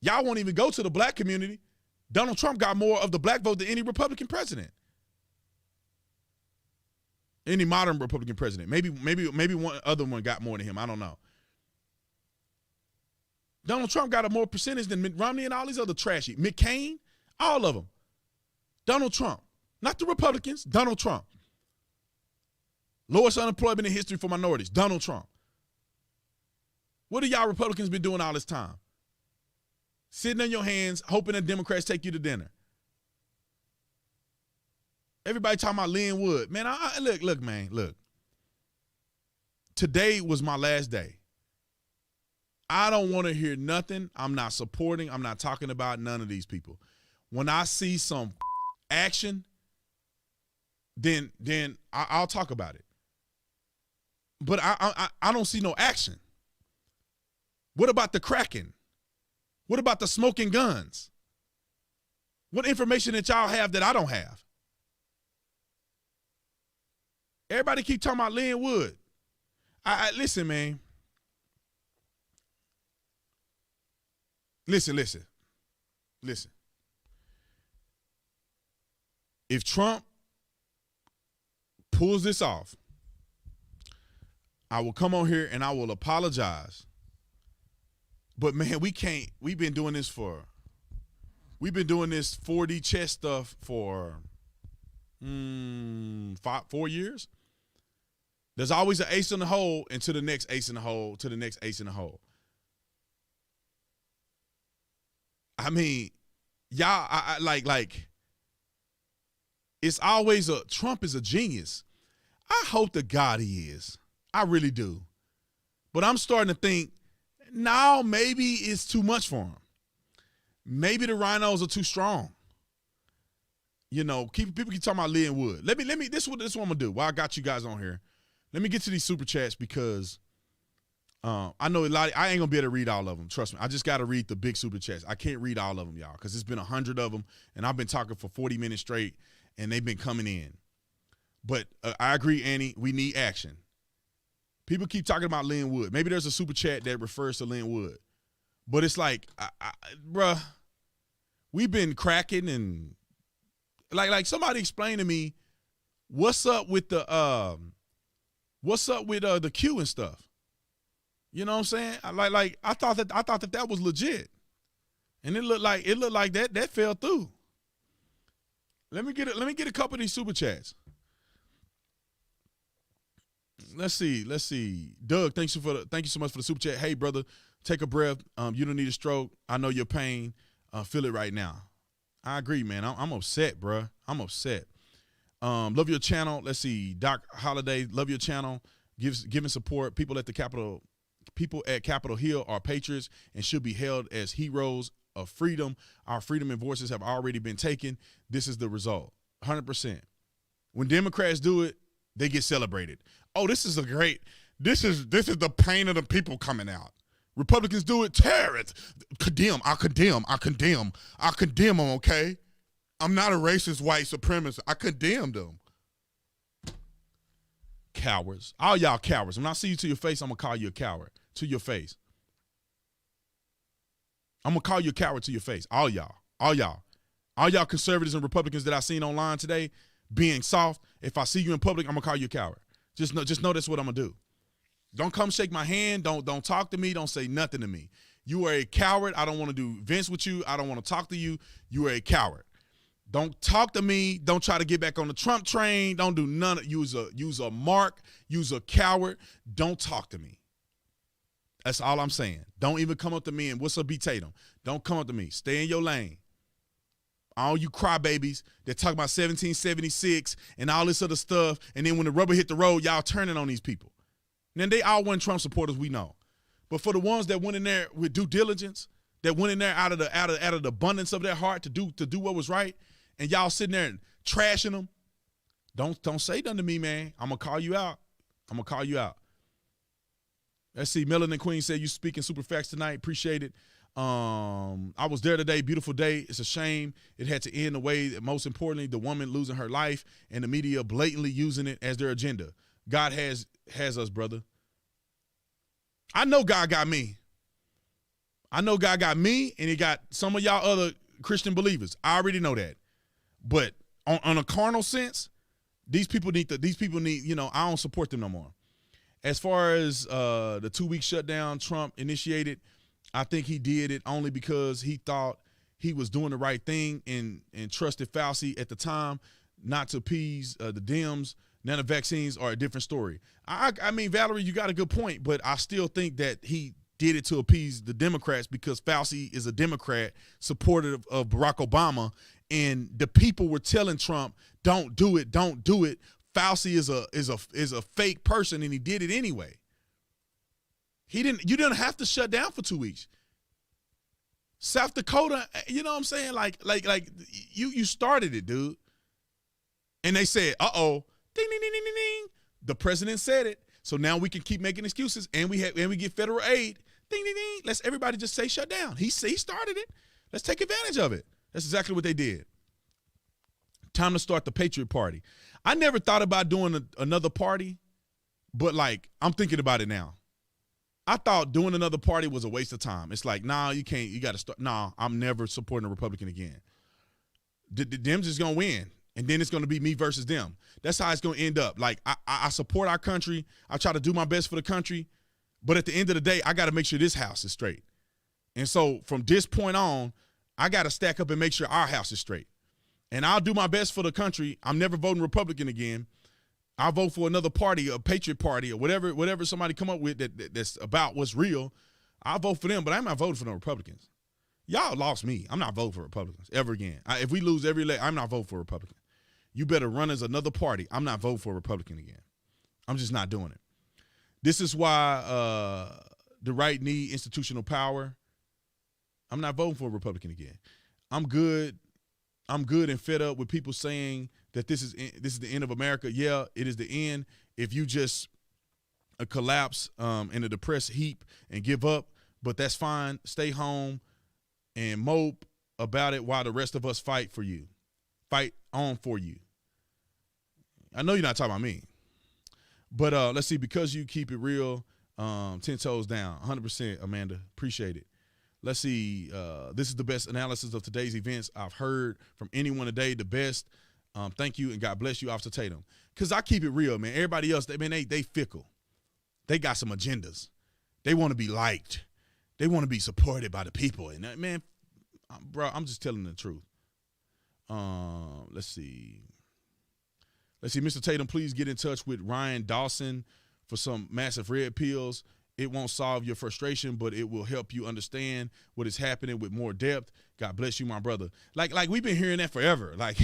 Y'all won't even go to the black community. Donald Trump got more of the black vote than any Republican president. Any modern Republican president. Maybe one other one got more than him. I don't know. Donald Trump got a more percentage than Mitt Romney and all these other trashy. McCain, all of them. Donald Trump. Not the Republicans, Donald Trump. Lowest unemployment in history for minorities, Donald Trump. What have y'all Republicans been doing all this time? Sitting on your hands, hoping that Democrats take you to dinner. Everybody talking about Lynn Wood. Man, look. Today was my last day. I don't want to hear nothing. I'm not supporting. I'm not talking about none of these people. When I see some action, then I'll talk about it. But I don't see no action. What about the cracking? What about the smoking guns? What information that y'all have that I don't have? Everybody keep talking about Lynn Wood. Listen, man. Listen. If Trump pulls this off, I will come on here and I will apologize. But man, we've been doing this 4D chess stuff for 4 years. There's always an ace in the hole into the next ace in the hole, to the next ace in the hole. I mean, y'all, I like, it's always Trump is a genius. I hope to God he is. I really do. But I'm starting to think, now maybe it's too much for him. Maybe the rhinos are too strong. You know, people keep talking about Lynn Wood. Let me. This is what I'm gonna do. While I got you guys on here, let me get to these super chats because I know a lot. I ain't gonna be able to read all of them. Trust me. I just got to read the big super chats. I can't read all of them, y'all, because it's been 100 of them, and I've been talking for 40 minutes straight, and they've been coming in. But I agree, Annie. We need action. People keep talking about Lynn Wood. Maybe there's a super chat that refers to Lynn Wood, but it's like, bruh, we've been cracking and Like somebody explain to me what's up with the queue and stuff. You know what I'm saying? I thought that was legit. And it looked like that fell through. Let me get a couple of these super chats. Let's see. Doug, thank you so much for the super chat. Hey brother, take a breath. You don't need a stroke. I know your pain. Feel it right now. I agree, man. I'm upset, bro. I'm upset. Love your channel. Let's see. Doc Holiday, love your channel. Giving support. People at Capitol Hill are patriots and should be held as heroes of freedom. Our freedom and voices have already been taken. This is the result. 100%. When Democrats do it, they get celebrated. Oh, this is the pain of the people coming out. Republicans do it, terrorists. I condemn them, okay? I'm not a racist white supremacist. I condemn them. Cowards. All y'all cowards. When I see you to your face, I'm going to call you a coward. To your face. I'm going to call you a coward to your face. All y'all. All y'all conservatives and Republicans that I seen online today being soft, if I see you in public, I'm going to call you a coward. Just know that's what I'm going to do. Don't come shake my hand. Don't talk to me. Don't say nothing to me. You are a coward. I don't want to do events with you. I don't want to talk to you. You are a coward. Don't talk to me. Don't try to get back on the Trump train. Don't do none of use a mark. Use a coward. Don't talk to me. That's all I'm saying. Don't even come up to me and what's up, B. Tatum. Don't come up to me. Stay in your lane. All you crybabies that talk about 1776 and all this other stuff, and then when the rubber hit the road, y'all turning on these people. And then they all weren't Trump supporters, we know. But for the ones that went in there with due diligence, that went in there out of the abundance of their heart to do what was right, and y'all sitting there and trashing them, don't say nothing to me, man. I'm gonna call you out. Let's see. Melanin Queen said you speaking super facts tonight. Appreciate it. I was there today. Beautiful day. It's a shame it had to end the way that, most importantly, the woman losing her life and the media blatantly using it as their agenda. God has us, brother. I know God got me. And he got some of y'all other Christian believers. I already know that. But on a carnal sense, these people need, I don't support them no more. As far as the 2-week shutdown Trump initiated, I think he did it only because he thought he was doing the right thing and trusted Fauci at the time not to appease the Dems. Now the vaccines are a different story. I mean, Valerie, you got a good point, but I still think that he did it to appease the Democrats because Fauci is a Democrat supportive of Barack Obama, and the people were telling Trump, don't do it. Fauci is a fake person, and he did it anyway. You didn't have to shut down for 2 weeks. South Dakota, you know what I'm saying? Like you started it, dude. And they said, uh-oh, ding, ding, ding, ding, ding, ding. The president said it. So now we can keep making excuses and we get federal aid. Ding, ding, ding. Let's everybody just say shut down. He started it. Let's take advantage of it. That's exactly what they did. Time to start the Patriot Party. I never thought about doing another party, but I'm thinking about it now. I thought doing another party was a waste of time. It's like, nah, you can't. You got to start. Nah, I'm never supporting a Republican again. The Dems is going to win, and then it's going to be me versus them. That's how it's going to end up. I support our country. I try to do my best for the country, but at the end of the day, I got to make sure this house is straight. And so from this point on, I got to stack up and make sure our house is straight. And I'll do my best for the country. I'm never voting Republican again. I'll vote for another party, a Patriot Party, or whatever somebody come up with that's about what's real. I'll vote for them, but I'm not voting for no Republicans. Y'all lost me. I'm not voting for Republicans ever again. If we lose every election, I'm not voting for a Republican. You better run as another party. I'm not voting for a Republican again. I'm just not doing it. This is why the right need institutional power. I'm not voting for a Republican again. I'm good and fed up with people saying that this is the end of America. Yeah, it is the end. If you just collapse in a depressed heap and give up, but that's fine. Stay home and mope about it while the rest of us fight for you. Fight on for you. I know you're not talking about me. But let's see, because you keep it real, 10 toes down, 100%, Amanda. Appreciate it. Let's see. This is the best analysis of today's events I've heard from anyone today. The best. Thank you, and God bless you, Officer Tatum. Because I keep it real, man. Everybody else, they fickle. They got some agendas. They want to be liked. They want to be supported by the people. And, man, bro, I'm just telling the truth. Let's see. Mr. Tatum, please get in touch with Ryan Dawson for some massive red pills. It won't solve your frustration, but it will help you understand what is happening with more depth. God bless you, my brother. Like we've been hearing that forever. Like,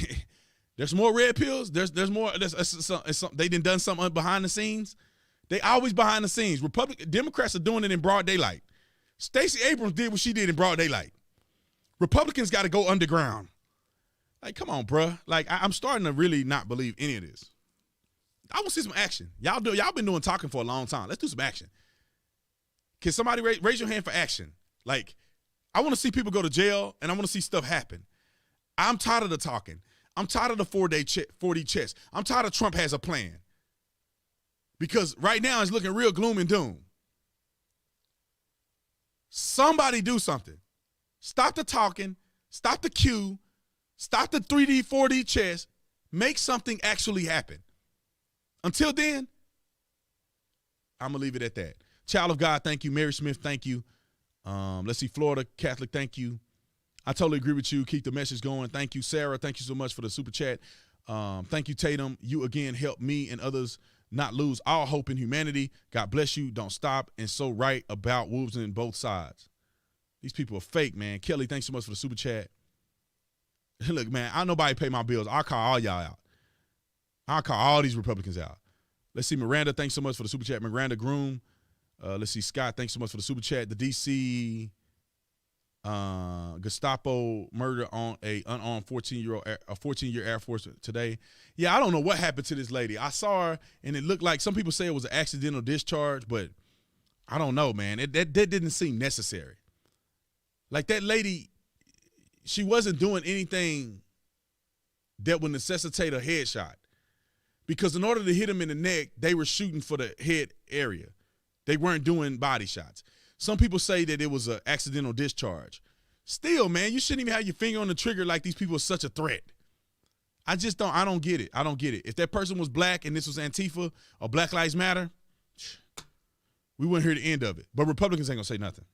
there's more red pills. There's more. They done something behind the scenes. They always behind the scenes. Democrats are doing it in broad daylight. Stacey Abrams did what she did in broad daylight. Republicans got to go underground. Like, come on, bruh. Like, I'm starting to really not believe any of this. I want to see some action. Y'all been doing talking for a long time. Let's do some action. Can somebody raise your hand for action? Like, I want to see people go to jail, and I want to see stuff happen. I'm tired of the talking. I'm tired of the 4D chess. I'm tired of Trump has a plan. Because right now it's looking real gloom and doom. Somebody do something. Stop the talking. Stop the Q. Stop the 3D, 4D chess. Make something actually happen. Until then, I'm going to leave it at that. Child of God, thank you. Mary Smith, thank you. Let's see, Florida Catholic, thank you. I totally agree with you. Keep the message going. Thank you, Sarah. Thank you so much for the super chat. Thank you, Tatum. You again help me and others not lose all hope in humanity. God bless you. Don't stop. And so right about wolves in both sides. These people are fake, man. Kelly, thanks so much for the super chat. Look, man, I nobody pay my bills. I'll call all y'all out. I'll call all these Republicans out. Let's see, Miranda, thanks so much for the super chat. Miranda Groom. Let's see, Scott, thanks so much for the super chat. The D.C. Gestapo murder on a unarmed 14-year Air Force today. Yeah, I don't know what happened to this lady. I saw her, and it looked like some people say it was an accidental discharge, but I don't know, man. That didn't seem necessary. Like, that lady, she wasn't doing anything that would necessitate a headshot. Because in order to hit him in the neck, they were shooting for the head area. They weren't doing body shots. Some people say that it was an accidental discharge. Still, man, you shouldn't even have your finger on the trigger like these people are such a threat. I don't get it. I don't get it. If that person was black and this was Antifa or Black Lives Matter, we wouldn't hear the end of it. But Republicans ain't going to say nothing.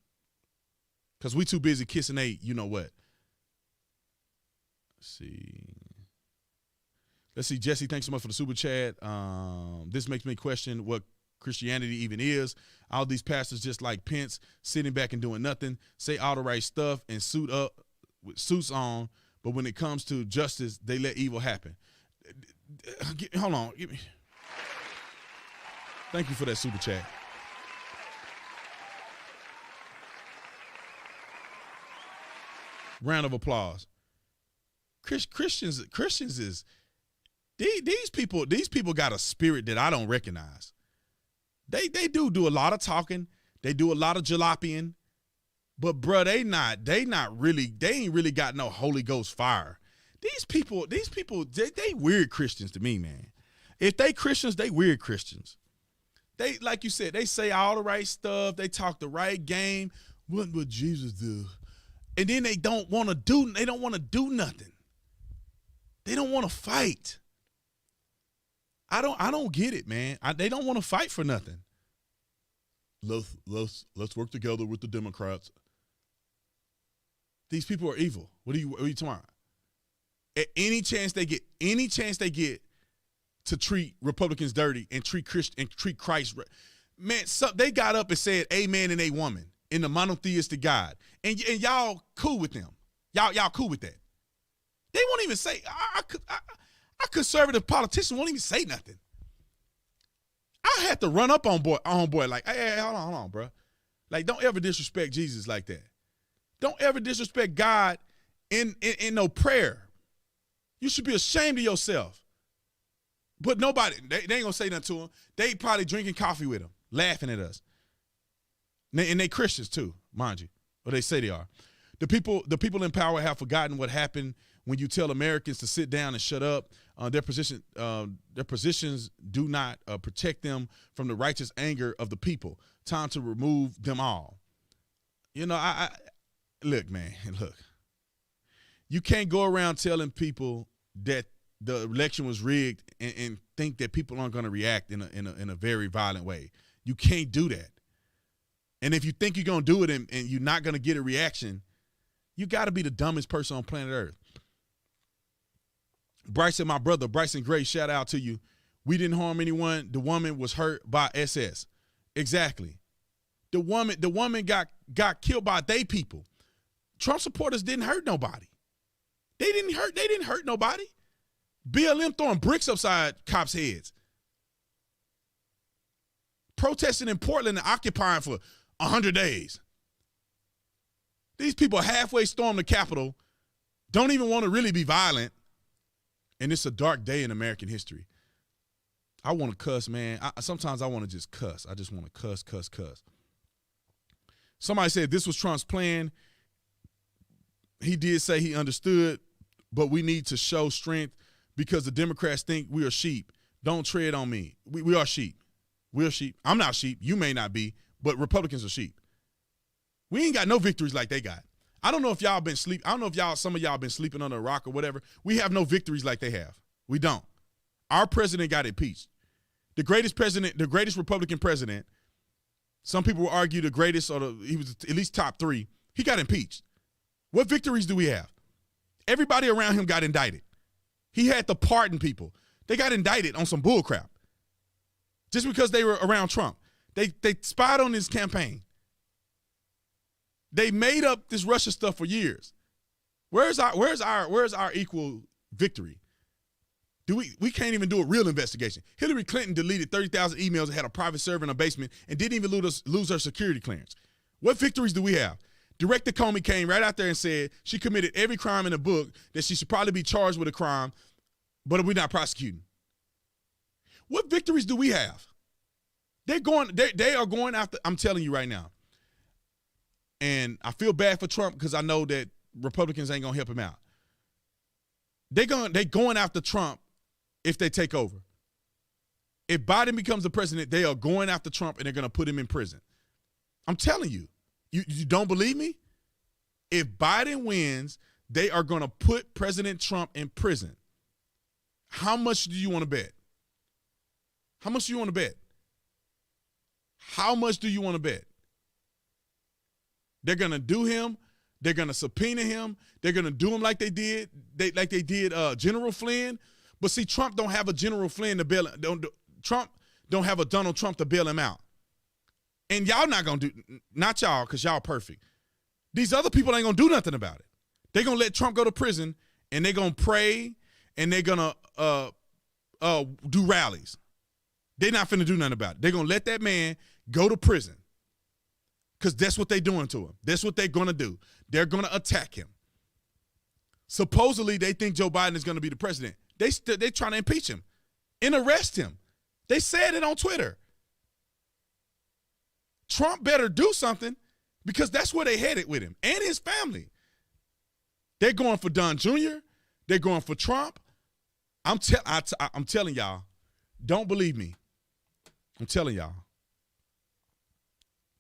Because we too busy kissing you know what. Let's see, Jesse, thanks so much for the super chat. This makes me question what Christianity even is. All these pastors just like Pence, sitting back and doing nothing, say all the right stuff and suit up with suits on, but when it comes to justice, they let evil happen. Hold on. Thank you for that super chat. Round of applause. Christians is these people got a spirit that I don't recognize. They do a lot of talking. They do a lot of jalapening. But bruh, they ain't really got no Holy Ghost fire. These people, they weird Christians to me, man. If they Christians, they weird Christians. They, like you said, they say all the right stuff. They talk the right game. What would Jesus do? And then they don't want to do nothing. They don't want to fight. I don't get it, man. They don't want to fight for nothing. Let's work together with the Democrats. These people are evil. What are you talking about? At any chance they get to treat Republicans dirty and treat Christ, man, they got up and said amen and a woman in the monotheistic God. And y'all cool with them. Y'all cool with that. They won't even say, our conservative politicians won't even say nothing. I had to run up on boy like, hey, hold on, bro. Like, don't ever disrespect Jesus like that. Don't ever disrespect God in no prayer. You should be ashamed of yourself. But nobody, they ain't gonna say nothing to him. They probably drinking coffee with him, laughing at us. And they Christians too, mind you. Or they say they are. The people in power have forgotten what happened when you tell Americans to sit down and shut up. Their positions do not protect them from the righteous anger of the people. Time to remove them all. You know, look, man, look. You can't go around telling people that the election was rigged and think that people aren't going to react in a very violent way. You can't do that. And if you think you're going to do it and you're not going to get a reaction, you got to be the dumbest person on planet Earth. Bryson, my brother, Bryson Gray, shout out to you. We didn't harm anyone. The woman was hurt by SS. Exactly. The woman got killed by they people. Trump supporters didn't hurt nobody. They didn't hurt nobody. BLM throwing bricks upside cops' heads. Protesting in Portland and occupying for 100 days. These people halfway stormed the Capitol, don't even want to really be violent, and it's a dark day in American history. I want to cuss, man. Sometimes I want to just cuss. I just want to cuss. Somebody said this was Trump's plan. He did say he understood, but we need to show strength because the Democrats think we are sheep. Don't tread on me. We are sheep. We're sheep. I'm not sheep. You may not be, but Republicans are sheep. We ain't got no victories like they got. I don't know if y'all been sleep. I don't know if some of y'all been sleeping under a rock or whatever. We have no victories like they have. We don't. Our president got impeached. The greatest Republican president, some people will argue the greatest, or he was at least top 3. He got impeached. What victories do we have? Everybody around him got indicted. He had to pardon people. They got indicted on some bull crap just because they were around Trump. They spied on his campaign. They made up this Russia stuff for years. Where's our equal victory? We can't even do a real investigation. Hillary Clinton deleted 30,000 emails and had a private server in a basement and didn't even lose her security clearance. What victories do we have? Director Comey came right out there and said she committed every crime in the book, that she should probably be charged with a crime, but we're not prosecuting. What victories do we have? They are going after, I'm telling you right now. And I feel bad for Trump because I know that Republicans ain't gonna help him out. They going after Trump if they take over. If Biden becomes the president, they are going after Trump and they're gonna put him in prison. I'm telling you. You don't believe me? If Biden wins, they are gonna put President Trump in prison. How much do you want to bet? How much do you want to bet? How much do you want to bet? They're gonna do him. They're gonna subpoena him. They're gonna do him like they did General Flynn. But see, Trump don't have a General Flynn to bail. Trump don't have a Donald Trump to bail him out. And y'all not gonna do, not y'all, because y'all perfect. These other people ain't gonna do nothing about it. They're gonna let Trump go to prison, and they're gonna pray, and they're gonna do rallies. They're not finna do nothing about it. They're gonna let that man go to prison. Because that's what they're doing to him. That's what they're going to do. They're going to attack him. Supposedly, they think Joe Biden is going to be the president. They're trying to impeach him and arrest him. They said it on Twitter. Trump better do something because that's where they headed with him and his family. They're going for Don Jr. They're going for Trump. I'm telling y'all, don't believe me. I'm telling y'all.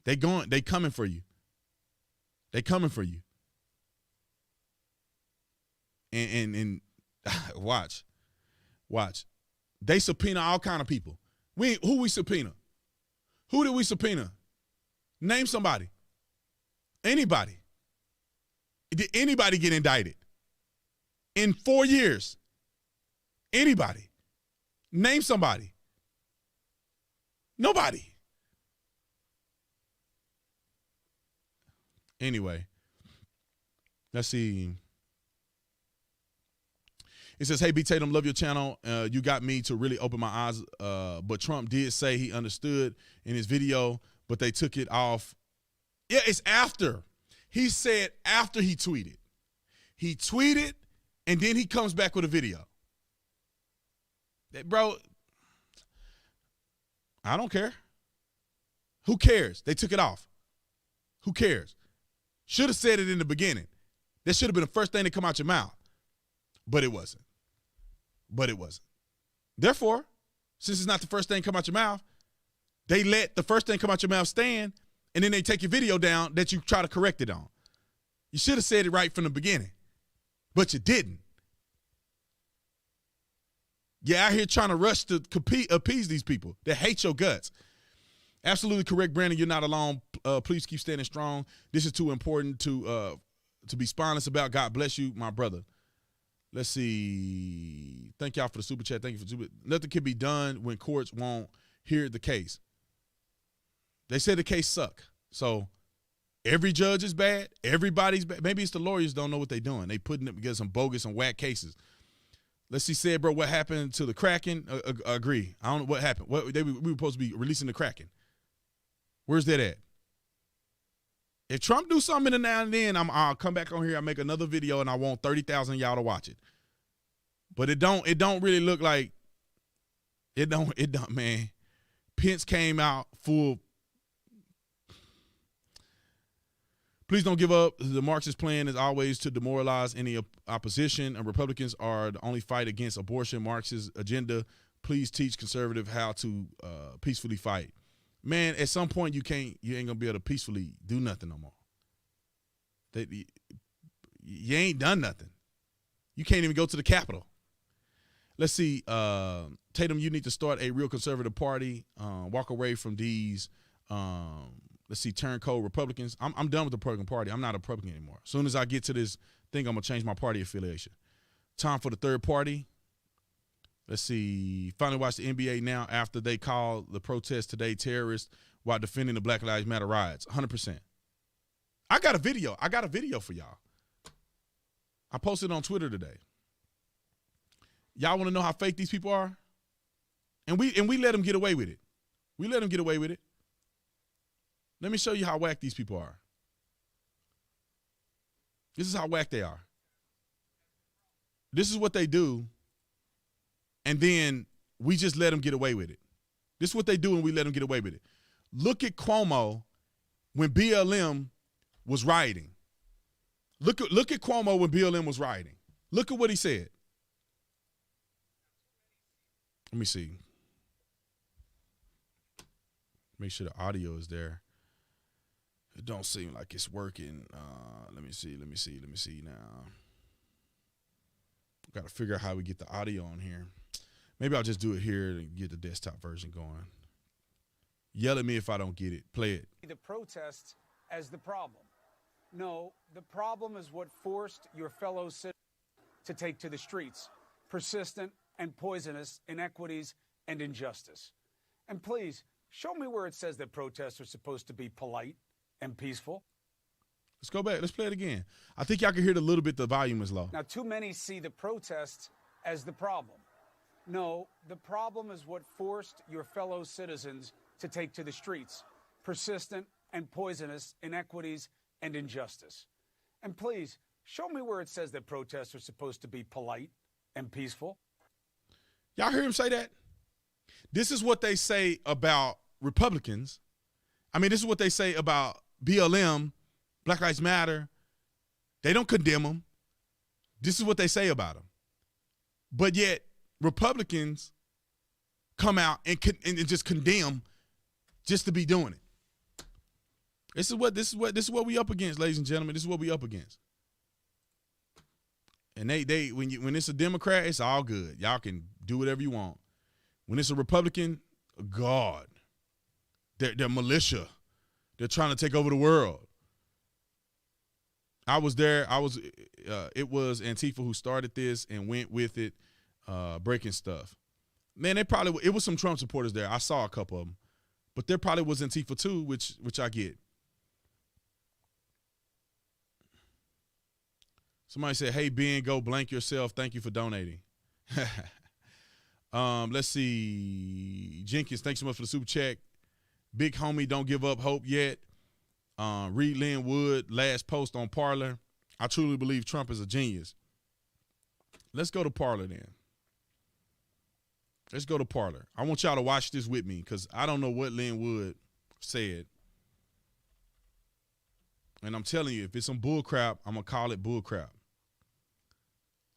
They coming for you. They coming for you. And watch. They subpoena all kind of people. Who we subpoena? Who did we subpoena? Name somebody. Anybody. Did anybody get indicted? In 4 years. Anybody. Name somebody. Nobody. Anyway, let's see. It says, hey, B. Tatum, love your channel. You got me to really open my eyes. But Trump did say he understood in his video, but they took it off. Yeah, it's after. He said after he tweeted. He tweeted, and then he comes back with a video. Bro, I don't care. Who cares? They took it off. Who cares? Should have said it in the beginning. That should have been the first thing to come out your mouth. But it wasn't. Therefore, since it's not the first thing to come out your mouth, they let the first thing come out your mouth stand, and then they take your video down that you try to correct it on. You should have said it right from the beginning, but you didn't. You're out here trying to rush to appease these people that hate your guts. Absolutely correct, Brandon. You're not alone. Please keep standing strong. This is too important to be spineless about. God bless you, my brother. Let's see. Thank y'all for the super chat. Thank you for super. Nothing can be done when courts won't hear the case. They said the case suck. So every judge is bad. Everybody's bad. Maybe it's the lawyers don't know what they're doing. They putting it together some bogus and whack cases. Let's see, said, bro, what happened to the Kraken? Agree. I don't know what happened. We were supposed to be releasing the Kraken. Where's that at? If Trump do something in the now and then, I'll come back on here. I'll make another video, and I want 30,000 of y'all to watch it. But it don't really look like it. Don't, man. Pence came out full. Please don't give up. The Marxist plan is always to demoralize any opposition, and Republicans are the only fight against abortion. Marxist agenda. Please teach conservative how to peacefully fight. Man, at some point you ain't gonna be able to peacefully do nothing no more. You ain't done nothing. You can't even go to the Capitol. Let's see, Tatum, you need to start a real conservative party. Walk away from these. Let's see, turncoat Republicans. I'm done with the Republican Party. I'm not a Republican anymore. As soon as I get to this thing, I'm gonna change my party affiliation. Time for the third party. Let's see. Finally watch the NBA now after they called the protest today terrorists while defending the Black Lives Matter riots. 100%. I got a video. For y'all. I posted on Twitter today. Y'all want to know how fake these people are? And we let them get away with it. Let me show you how whack these people are. This is how whack they are. This is what they do. And then we just let them get away with it. This is what they do and we let them get away with it. Look at Cuomo when BLM was rioting. Look at Cuomo when BLM was rioting. Look at what he said. Let me see. Make sure the audio is there. It don't seem like it's working. Let me see now. Got to figure out how we get the audio on here. Maybe I'll just do it here and get the desktop version going. Yell at me if I don't get it. Play it. The protests as the problem. No, the problem is what forced your fellow citizens to take to the streets. Persistent and poisonous inequities and injustice. And please, show me where it says that protests are supposed to be polite and peaceful. Let's go back. Let's play it again. I think y'all can hear it a little bit. The volume is low. Now, too many see the protests as the problem. No, the problem is what forced your fellow citizens to take to the streets. Persistent and poisonous inequities and injustice. And please, show me where it says that protests are supposed to be polite and peaceful. Y'all hear him say that? This is what they say about Republicans. I mean, this is what they say about BLM, Black Lives Matter. They don't condemn them. This is what they say about them. But yet, Republicans come out and just condemn just to be doing it. This is what we up against, ladies and gentlemen. This is what we up against. And when it's a Democrat, it's all good. Y'all can do whatever you want. When it's a Republican, God, they're militia. They're trying to take over the world. I was there. It was Antifa who started this and went with it, breaking stuff. Man, it was some Trump supporters there. I saw a couple of them, but there probably was Antifa too, which I get. Somebody said, "Hey Ben, go blank yourself. Thank you for donating." Let's see. Jenkins, thanks so much for the super check. Big homie, don't give up hope yet. Reed Lynn Wood, last post on Parler. I truly believe Trump is a genius. Let's go to Parler then. Let's go to Parler. I want y'all to watch this with me because I don't know what Lynn Wood said. And I'm telling you, if it's some bull crap, I'm going to call it bull crap.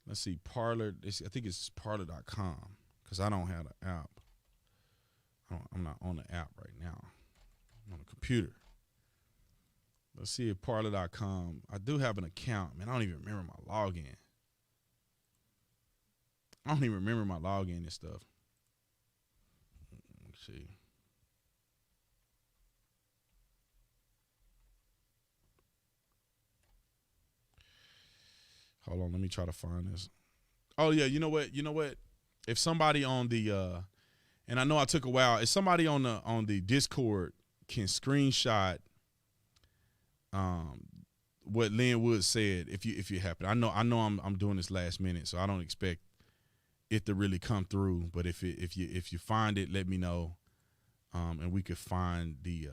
Let's see, Parler. I think it's parler.com because I don't have the app. I'm not on the app right now. I'm on the computer. Let's see if Parler.com. I do have an account, man. I don't even remember my login. I don't even remember my login and stuff. Let's see. Hold on, let me try to find this. Oh yeah, you know what? If somebody on the and I know I took a while, if somebody on the Discord can screenshot what Lynn Woods said, if you happen. I know I'm doing this last minute, so I don't expect it to really come through. But if you find it, let me know, and we could find the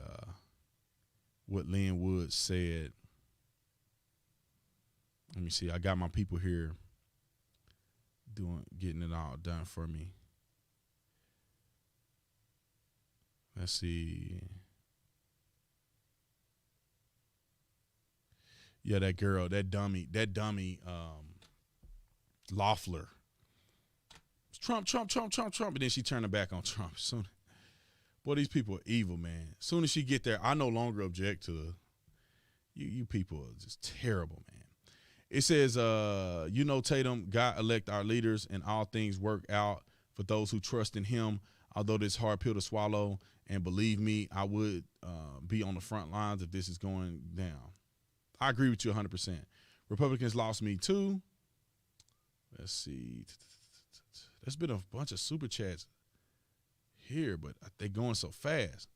what Lynn Woods said. Let me see. I got my people here getting it all done for me. Let's see. Yeah, that girl, that dummy, Loeffler. Trump, and then she turned her back on Trump. Soon, boy, these people are evil, man. As soon as she get there, I no longer object to you people are just terrible, man. It says, Tatum, God elect our leaders and all things work out for those who trust in him, although this hard pill to swallow. And believe me, I would be on the front lines if this is going down. I agree with you 100%. Republicans lost me too. Let's see. There's been a bunch of super chats here, but they're going so fast.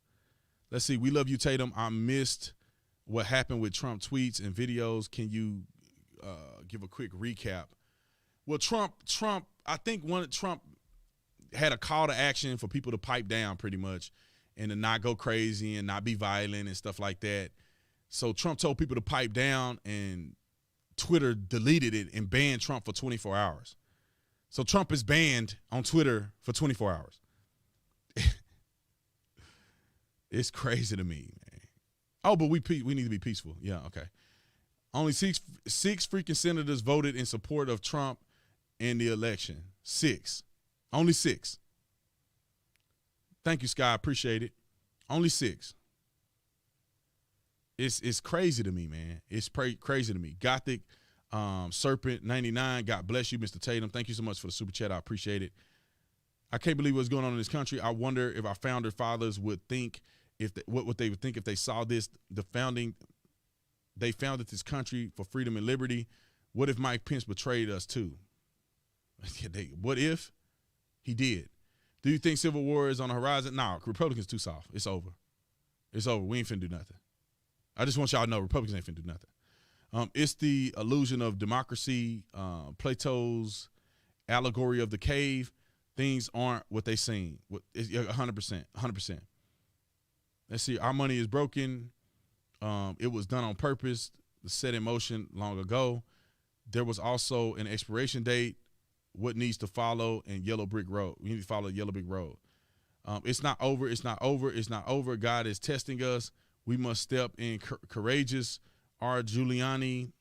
Let's see. We love you, Tatum. I missed what happened with Trump tweets and videos. Can you give a quick recap? Well, Trump, I think Trump had a call to action for people to pipe down pretty much and to not go crazy and not be violent and stuff like that. So Trump told people to pipe down, and Twitter deleted it and banned Trump for 24 hours. So Trump is banned on Twitter for 24 hours. It's crazy to me, man. Oh, but we need to be peaceful. Yeah, okay. Only six freaking senators voted in support of Trump in the election. 6. Only 6. Thank you, Sky. I appreciate it. Only 6. It's crazy to me, man. It's crazy to me. Gothic Serpent 99. God bless you, Mr. Tatum. Thank you so much for the super chat. I appreciate it. I can't believe what's going on in this country. I wonder if our founder fathers would think what they would think if they saw this. They founded this country for freedom and liberty. What if Mike Pence betrayed us too? What if he did? Do you think civil war is on the horizon? No, Republicans too soft. It's over. It's over. We ain't finna do nothing. I just want y'all to know Republicans ain't finna do nothing. It's the illusion of democracy, Plato's allegory of the cave. Things aren't what they seem. 100%. Let's see. Our money is broken. It was done on purpose, set in motion long ago. There was also an expiration date. What needs to follow in Yellow Brick Road? We need to follow Yellow Brick Road. It's not over. It's not over. It's not over. God is testing us. We must step in courageous. R. Giuliani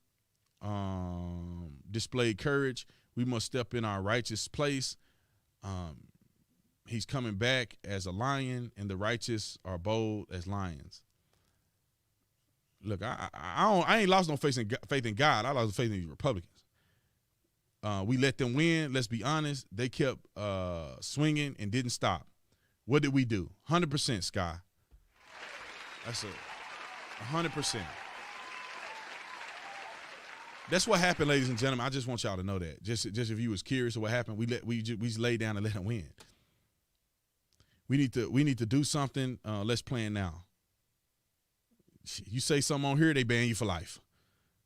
displayed courage. We must step in our righteous place. He's coming back as a lion, and the righteous are bold as lions. Look, I ain't lost no faith in God. I lost faith in these Republicans. We let them win. Let's be honest. They kept swinging and didn't stop. What did we do? 100%, Sky. That's it. 100%. That's what happened, ladies and gentlemen. I just want y'all to know that. Just if you was curious of what happened, we just laid down and let them win. We need to do something. Let's plan now. You say something on here, they ban you for life.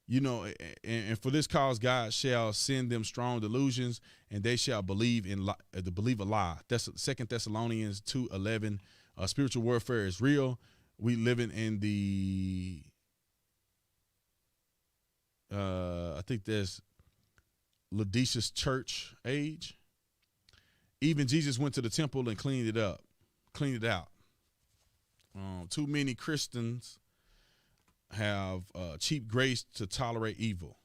You know, and for this cause, God shall send them strong delusions, and they shall believe a lie. That's 2 Thessalonians 2:11. Spiritual warfare is real. We living in the I think there's Laodicea's church age. Even Jesus went to the temple and cleaned it out. Too many Christians have cheap grace to tolerate evil.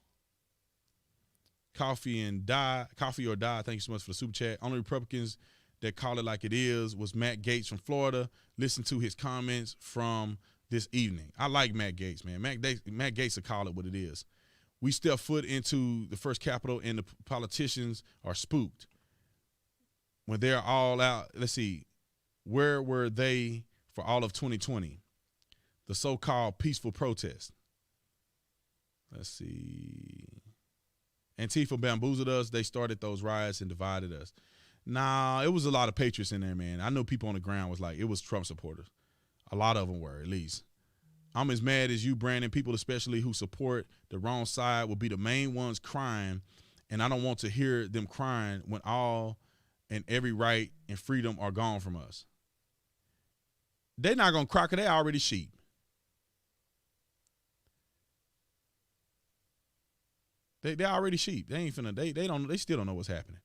Coffee or die. Thank you so much for the super chat. Only Republicans that call it like it is was Matt Gaetz from Florida. Listen to his comments from this evening. I like Matt Gaetz, man. Matt Gaetz will call it what it is. We step foot into the first Capitol, and the politicians are spooked. When they're all out, let's see, where were they for all of 2020? The so-called peaceful protest. Let's see. Antifa bamboozled us. They started those riots and divided us. Nah, it was a lot of patriots in there, man. I know people on the ground was like, it was Trump supporters. A lot of them were, at least. I'm as mad as you, Brandon. People especially who support the wrong side will be the main ones crying, and I don't want to hear them crying when all and every right and freedom are gone from us. They're not going to cry because they're already sheep. They're already sheep. They ain't finna. They still don't know what's happening.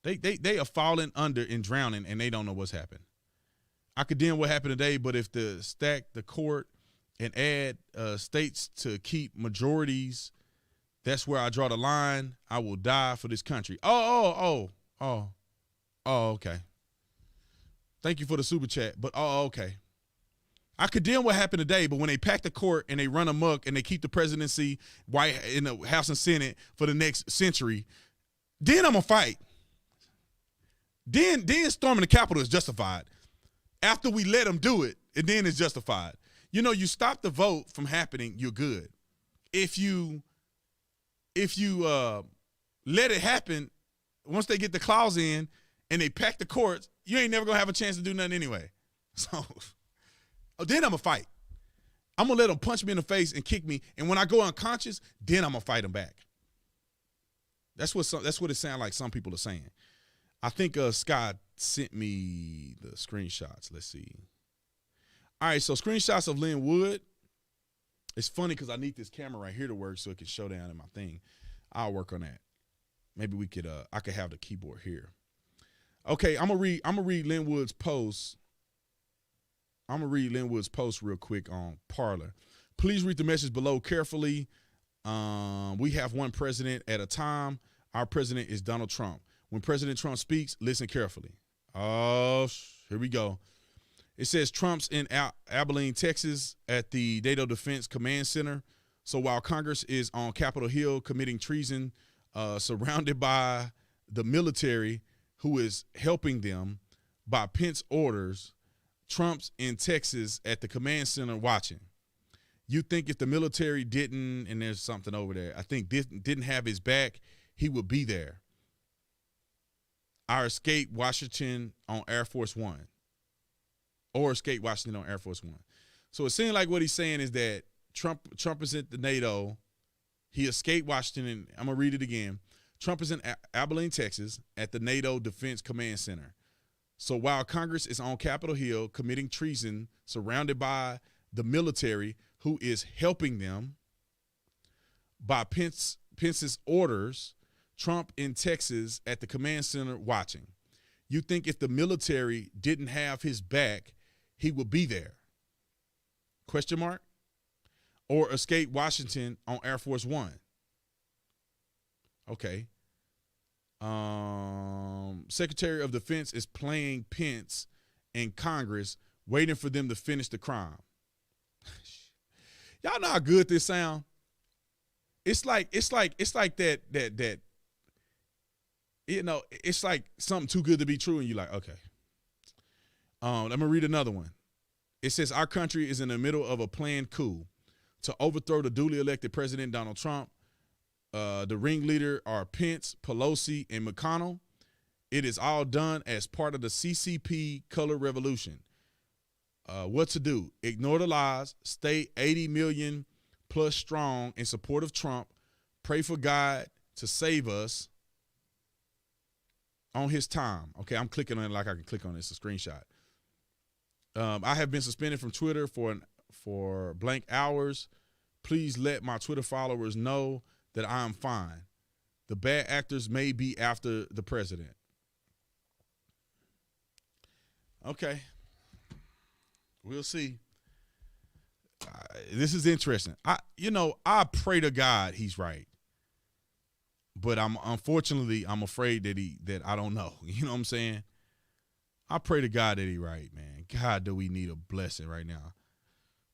They are falling under and drowning, and they don't know what's happening. I condemn what happened today, but if the stack the court and add states to keep majorities, that's where I draw the line. I will die for this country. Oh, okay. Thank you for the super chat, but okay. I condemn what happened today, but when they pack the court and they run amok and they keep the presidency in the House and Senate for the next century, then I'm going to fight. Then storming the Capitol is justified. After we let them do it, and then it's justified. You know, you stop the vote from happening, you're good. If you let it happen, once they get the clause in and they pack the courts, you ain't never going to have a chance to do nothing anyway. So then I'm going to fight. I'm going to let them punch me in the face and kick me, and when I go unconscious, then I'm going to fight them back. That's what it sounds like some people are saying. I think Scott sent me the screenshots. Let's see. All right, so screenshots of Lynn Wood. It's funny because I need this camera right here to work so it can show down in my thing. I'll work on that. Maybe we could. I could have the keyboard here. Okay, I'm gonna read Lynn Wood's post. I'm gonna read Lynn Wood's post real quick on Parler. Please read the message below carefully. We have one president at a time. Our president is Donald Trump. When President Trump speaks, listen carefully. Oh, here we go. It says Trump's in Abilene, Texas at the NATO Defense Command Center. So while Congress is on Capitol Hill committing treason, surrounded by the military who is helping them by Pence orders, Trump's in Texas at the command center watching. You think if the military didn't, and there's something over there, I think didn't have his back, he would be there. Our escape Washington on Air Force One. Or escape Washington on Air Force One. So it seems like what he's saying is that Trump is at the NATO. He escaped Washington. And I'm going to read it again. Trump is in Abilene, Texas at the NATO Defense Command Center. So while Congress is on Capitol Hill committing treason, surrounded by the military who is helping them by Pence's orders, Trump in Texas at the command center watching. You think if the military didn't have his back, he would be there? Question mark? Or escape Washington on Air Force One? Okay. Secretary of Defense is playing Pence in Congress, waiting for them to finish the crime. Y'all know how good this sound? It's like that. You know, it's like something too good to be true, and you're like, okay. Let me read another one. It says our country is in the middle of a planned coup to overthrow the duly elected President Donald Trump. The ringleader are Pence, Pelosi, and McConnell. It is all done as part of the CCP color revolution. What to do? Ignore the lies. Stay 80 million plus strong in support of Trump. Pray for God to save us on his time. Okay, I'm clicking on it like I can click on it. It's a screenshot. I have been suspended from Twitter for blank hours. Please let my Twitter followers know that I am fine. The bad actors may be after the president. Okay. We'll see. This is interesting. I pray to God he's right. But I'm afraid that I don't know. You know what I'm saying? I pray to God that he's right, man. God, do we need a blessing right now?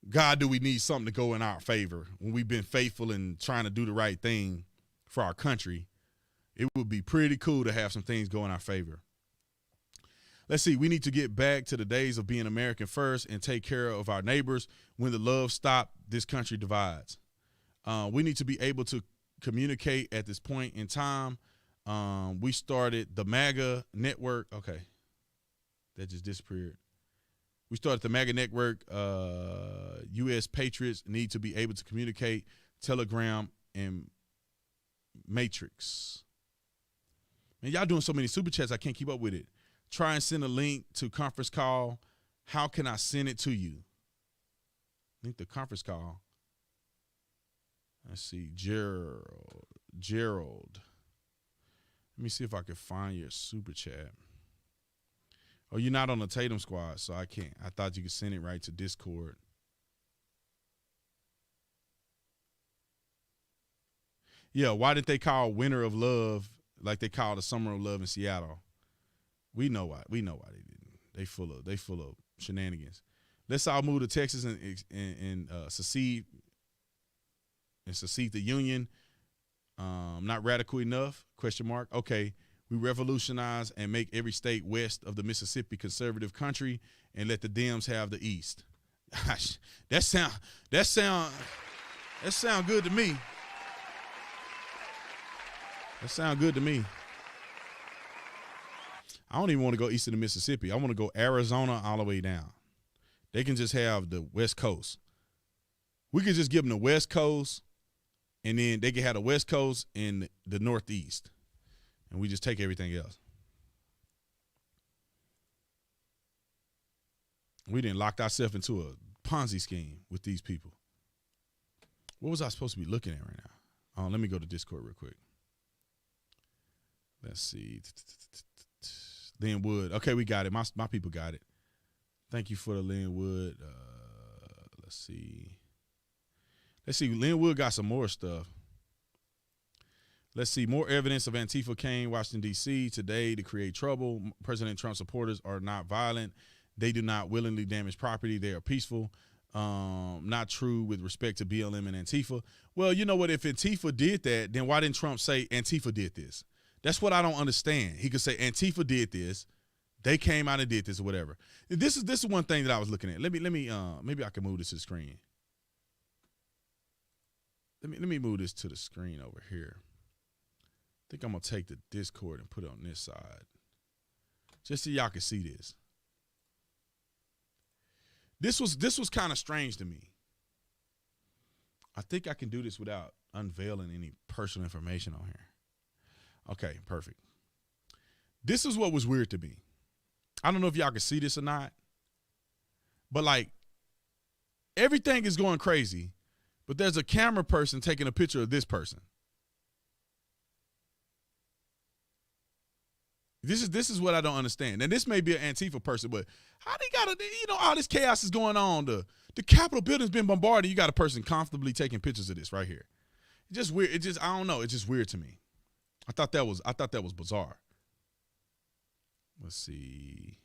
God, do we need something to go in our favor when we've been faithful and trying to do the right thing for our country? It would be pretty cool to have some things go in our favor. Let's see. We need to get back to the days of being American first and take care of our neighbors. When the love stops, this country divides. We need to be able to communicate at this point in time. We started the MAGA network. Okay. That just disappeared. We started the MAGA network. U.S. patriots need to be able to communicate. Telegram and Matrix. Man, y'all doing so many super chats, I can't keep up with it. Try and send a link to conference call. How can I send it to you? Link the conference call. Let's see. Gerald. Let me see if I can find your super chat. Oh, you're not on the Tatum squad, so I can't. I thought you could send it right to Discord. Yeah, why did they call Winter of Love like they called the Summer of Love in Seattle? We know why. We know why they didn't. They full of shenanigans. Let's all move to Texas and secede the union. Not radical enough? ? Okay. We revolutionize and make every state west of the Mississippi conservative country and let the Dems have the East. Gosh, that sound good to me. That sound good to me. I don't even want to go east of the Mississippi. I want to go Arizona all the way down. They can just have the West Coast. We could just give them the West Coast, and then they can have the West Coast and the Northeast. And we just take everything else. We didn't lock ourselves into a Ponzi scheme with these people. What was I supposed to be looking at right now? Let me go to Discord real quick. Let's see. Linwood. Okay, we got it. My people got it. Thank you for the Linwood. Let's see. Linwood got some more stuff. Let's see. More evidence of Antifa came Washington, D.C. today to create trouble. President Trump supporters are not violent. They do not willingly damage property. They are peaceful. Not true with respect to BLM and Antifa. Well, you know what? If Antifa did that, then why didn't Trump say Antifa did this? That's what I don't understand. He could say Antifa did this. They came out and did this or whatever. This is one thing that I was looking at. Let me maybe I can move this to the screen. Let me move this to the screen over here. I think I'm gonna take the Discord and put it on this side, just so y'all can see this. This was kind of strange to me. I think I can do this without unveiling any personal information on here. Okay, perfect. This is what was weird to me. I don't know if y'all can see this or not, but like everything is going crazy, but there's a camera person taking a picture of this person. This is what I don't understand. And this may be an Antifa person, but how they got all this chaos is going on. The Capitol building's been bombarded. You got a person comfortably taking pictures of this right here. It's just weird. I don't know. It's just weird to me. I thought that was bizarre. Let's see.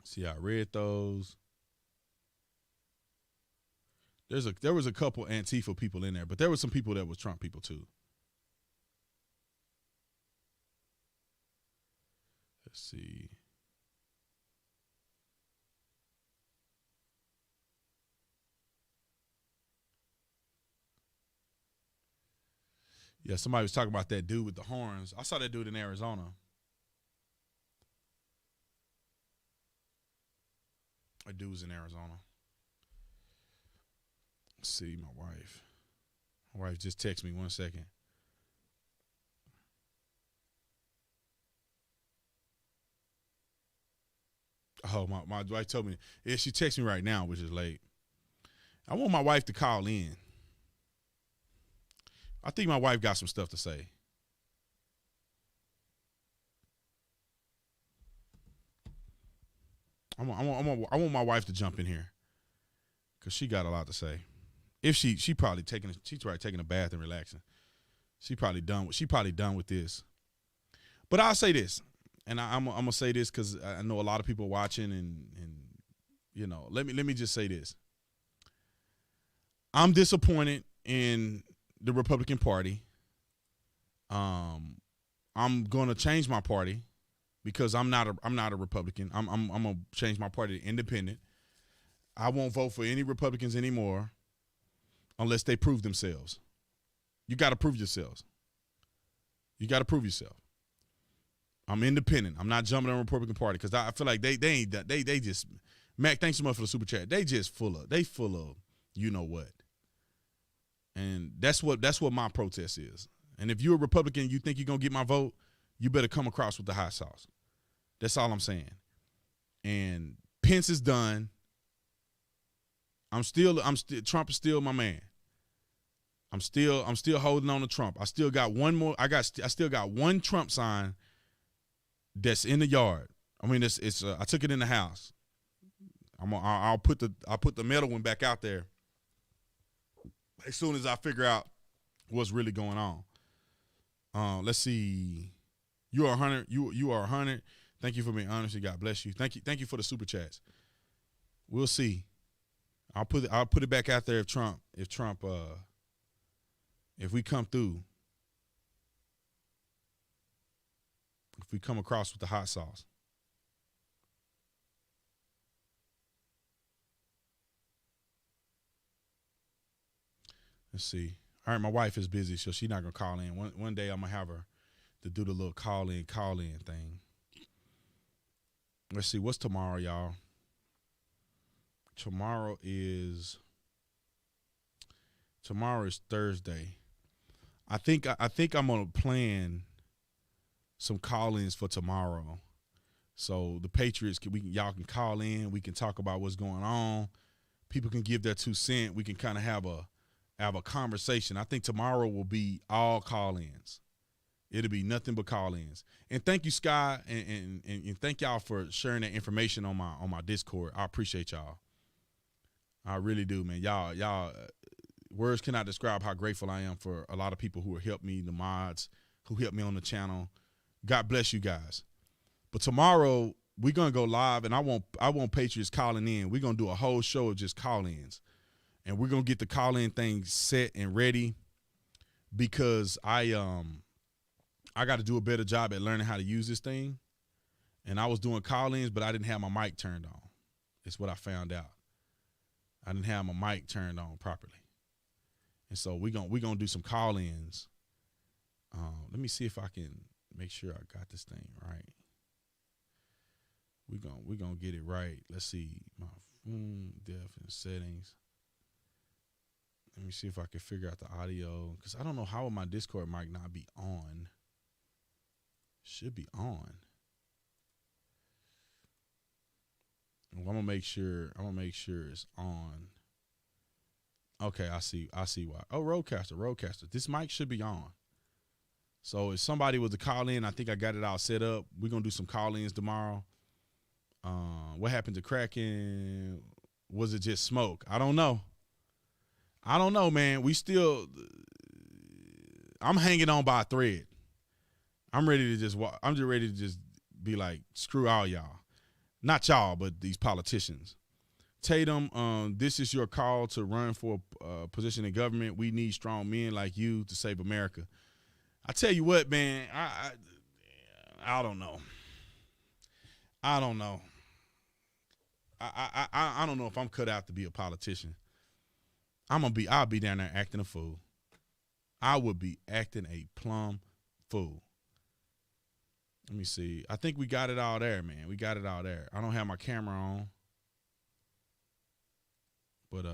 See, I read those. There was a couple Antifa people in there, but there were some people that was Trump people too. Let's see. Yeah, somebody was talking about that dude with the horns. I saw that dude in Arizona. That dude was in Arizona. Let's see, my wife. My wife just texted me 1 second. Oh, my wife told me. Yeah, she texted me right now, which is late. I want my wife to call in. I think my wife got some stuff to say. I want my wife to jump in here because she got a lot to say. If she's probably taking a bath and relaxing. She probably done with this. But I'll say this, and I'm gonna say this because I know a lot of people watching and let me just say this. I'm disappointed in the Republican Party. I'm going to change my party because I'm not a Republican. I'm going to change my party to independent. I won't vote for any Republicans anymore unless they prove themselves. You got to prove yourselves. You got to prove yourself. I'm independent. I'm not jumping on the Republican Party because I feel like they just Mac. Thanks so much for the super chat. They full of you know what, and that's what my protest is. And if you're a Republican, you think you're gonna get my vote, you better come across with the hot sauce. That's all I'm saying. And Pence is done. Trump is still my man. I'm still holding on to Trump. I still got one more. I still got one Trump sign that's in the yard. I mean, it's I took it in the house. I'll put the metal one back out there as soon as I figure out what's really going on. Let's see. You are 100. You are 100. Thank you for being honest. God bless you. Thank you for the super chats. We'll see. I'll put it back out there if we come through. If we come across with the hot sauce. Let's see. All right, my wife is busy, so she's not going to call in. One day I'm going to have her to do the little call-in thing. Let's see. What's tomorrow, y'all? Tomorrow is Thursday. I think I'm going to plan some call-ins for tomorrow. So the Patriots, y'all can call in. We can talk about what's going on. People can give their 2 cents. We can kind of have a conversation. I think tomorrow will be all call-ins. It'll be nothing but call-ins. And thank you, Sky, and thank y'all for sharing that information on my Discord. I appreciate y'all. I really do, man. Y'all, words cannot describe how grateful I am for a lot of people who have helped me, the mods who helped me on the channel. God bless you guys. But tomorrow we're gonna go live, and I want Patriots calling in. We're gonna do a whole show of just call-ins. And we're going to get the call-in thing set and ready because I got to do a better job at learning how to use this thing. And I was doing call-ins, but I didn't have my mic turned on. It's what I found out. I didn't have my mic turned on properly. And so we're gonna do some call-ins. Let me see if I can make sure I got this thing right. We're gonna get it right. Let's see. My depth and settings. Let me see if I can figure out the audio, because I don't know how my Discord mic not be on. Should be on. I'm gonna make sure it's on. Okay, I see why. Oh, Roadcaster. This mic should be on. So if somebody was to call in, I think I got it all set up. We're gonna do some call-ins tomorrow. What happened to Kraken? Was it just smoke? I don't know, man. I'm hanging on by a thread. I'm just ready to just be like, screw all y'all. Not y'all, but these politicians. Tatum, this is your call to run for a position in government. We need strong men like you to save America. I tell you what, man, I don't know. I don't know. I don't know if I'm cut out to be a politician. I'll be down there acting a fool. I would be acting a plumb fool. Let me see. I think we got it all there, man. We got it all there. I don't have my camera on. But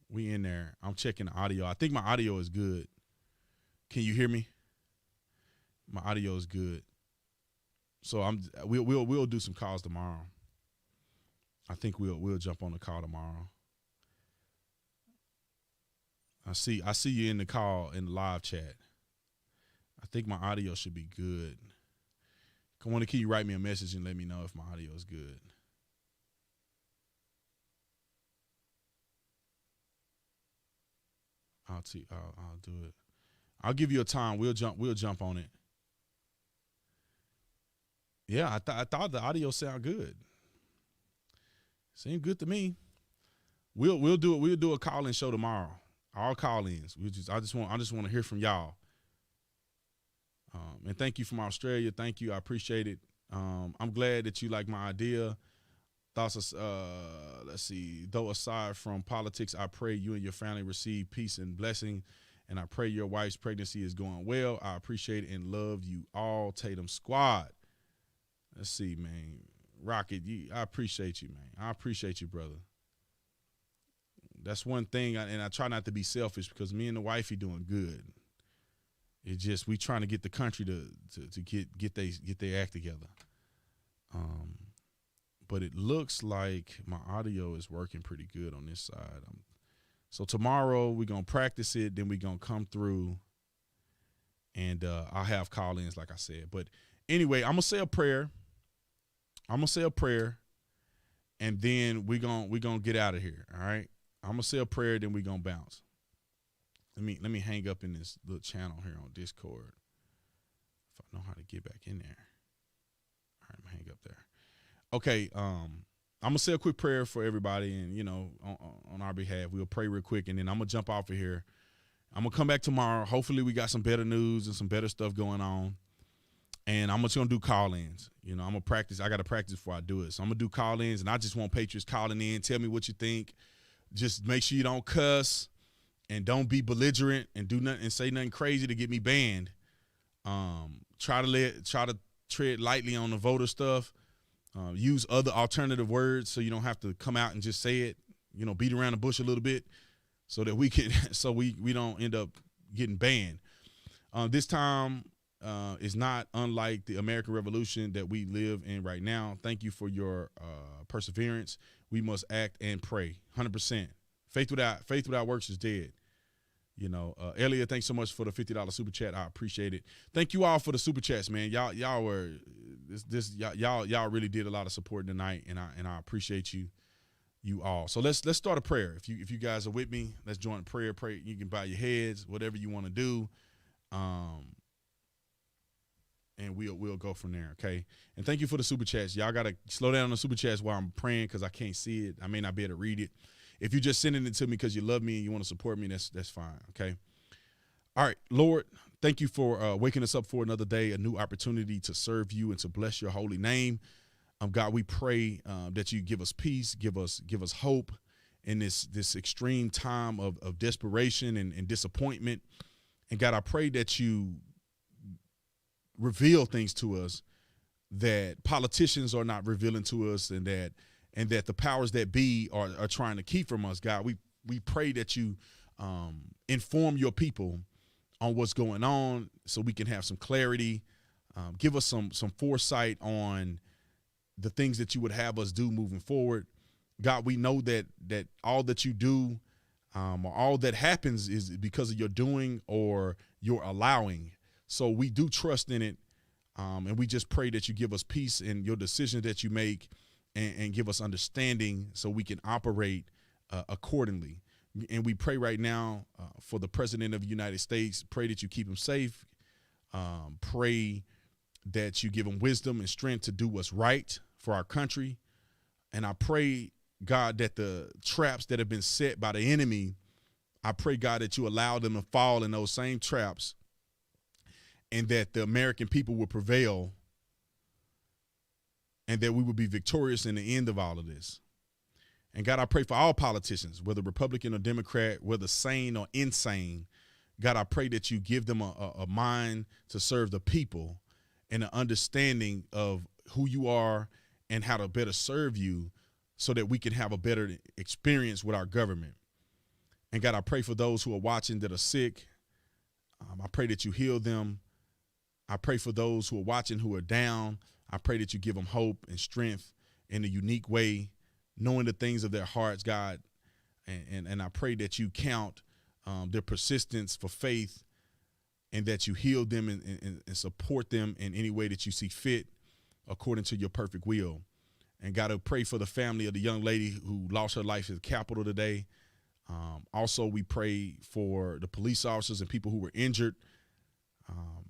we in there. I'm checking the audio. I think my audio is good. Can you hear me? My audio is good. So we'll do some calls tomorrow. I think we'll jump on the call tomorrow. I see you in the call in the live chat. I think my audio should be good. Can you write me a message and let me know if my audio is good? I'll do it. I'll give you a time. We'll jump on it. Yeah, I thought the audio sounded good. Seemed good to me. We'll do a call-in show tomorrow. All call-ins. I just want to hear from y'all. And thank you from Australia. Thank you. I appreciate it. I'm glad that you like my idea. Thoughts, let's see. Though aside from politics, I pray you and your family receive peace and blessing, and I pray your wife's pregnancy is going well. I appreciate and love you all, Tatum Squad. Let's see, man. Rocket, I appreciate you, man. I appreciate you, brother. That's one thing, and I try not to be selfish because me and the wifey doing good. It's just we trying to get the country to get their act together. But it looks like my audio is working pretty good on this side. So tomorrow we're going to practice it. Then we're going to come through and I'll have call-ins like I said. But anyway, I'm going to say a prayer. And then we're going to get out of here, all right? I'm going to say a prayer, then we're going to bounce. Let me hang up in this little channel here on Discord. If I know how to get back in there. All right, I'm going to hang up there. Okay, I'm going to say a quick prayer for everybody, and, on our behalf. We'll pray real quick, and then I'm going to jump off of here. I'm going to come back tomorrow. Hopefully we got some better news and some better stuff going on, and I'm just going to do call-ins. I'm going to practice. I got to practice before I do it, so I'm going to do call-ins, and I just want Patriots calling in. Tell me what you think. Just make sure you don't cuss and don't be belligerent and do nothing and say nothing crazy to get me banned. Try to tread lightly on the voter stuff. Use other alternative words so you don't have to come out and just say it, beat around the bush a little bit so that we don't end up getting banned. This time is not unlike the American Revolution that we live in right now. Thank you for your perseverance. We must act and pray. 100%. Faith without works is dead. Elliot, thanks so much for the $50 super chat. I appreciate it. Thank you all for the super chats, man. Y'all were y'all really did a lot of support tonight, and I appreciate you all. So let's start a prayer. If you guys are with me, let's join a prayer. Pray. You can bow your heads, whatever you want to do, and we'll go from there. Okay. And thank you for the super chats. Y'all gotta slow down on the super chats while I'm praying because I can't see it. I may not be able to read it. If you're just sending it to me because you love me and you want to support me, that's fine, okay? All right, Lord, thank you for waking us up for another day, a new opportunity to serve you and to bless your holy name. God, we pray that you give us peace, give us hope in this extreme time of desperation and disappointment. And God, I pray that you reveal things to us that politicians are not revealing to us, and that the powers that be are trying to keep from us. God, we pray that you inform your people on what's going on so we can have some clarity. Give us some foresight on the things that you would have us do moving forward. God, we know that all that you do or all that happens is because of your doing or your allowing. So we do trust in it, and we just pray that you give us peace in your decisions that you make, and give us understanding so we can operate accordingly. And we pray right now for the President of the United States. Pray that you keep him safe. Pray that you give him wisdom and strength to do what's right for our country. And I pray, God, that the traps that have been set by the enemy, I pray, God, that you allow them to fall in those same traps, and that the American people will prevail, and that we will be victorious in the end of all of this. And God, I pray for all politicians, whether Republican or Democrat, whether sane or insane. God, I pray that you give them a mind to serve the people and an understanding of who you are and how to better serve you so that we can have a better experience with our government. And God, I pray for those who are watching that are sick. I pray that you heal them. I pray for those who are watching who are down. I pray that you give them hope and strength in a unique way, knowing the things of their hearts, God. And I pray that you count their persistence for faith, and that you heal them and support them in any way that you see fit according to your perfect will. And God, I pray for the family of the young lady who lost her life at the Capitol today. Also, we pray for the police officers and people who were injured,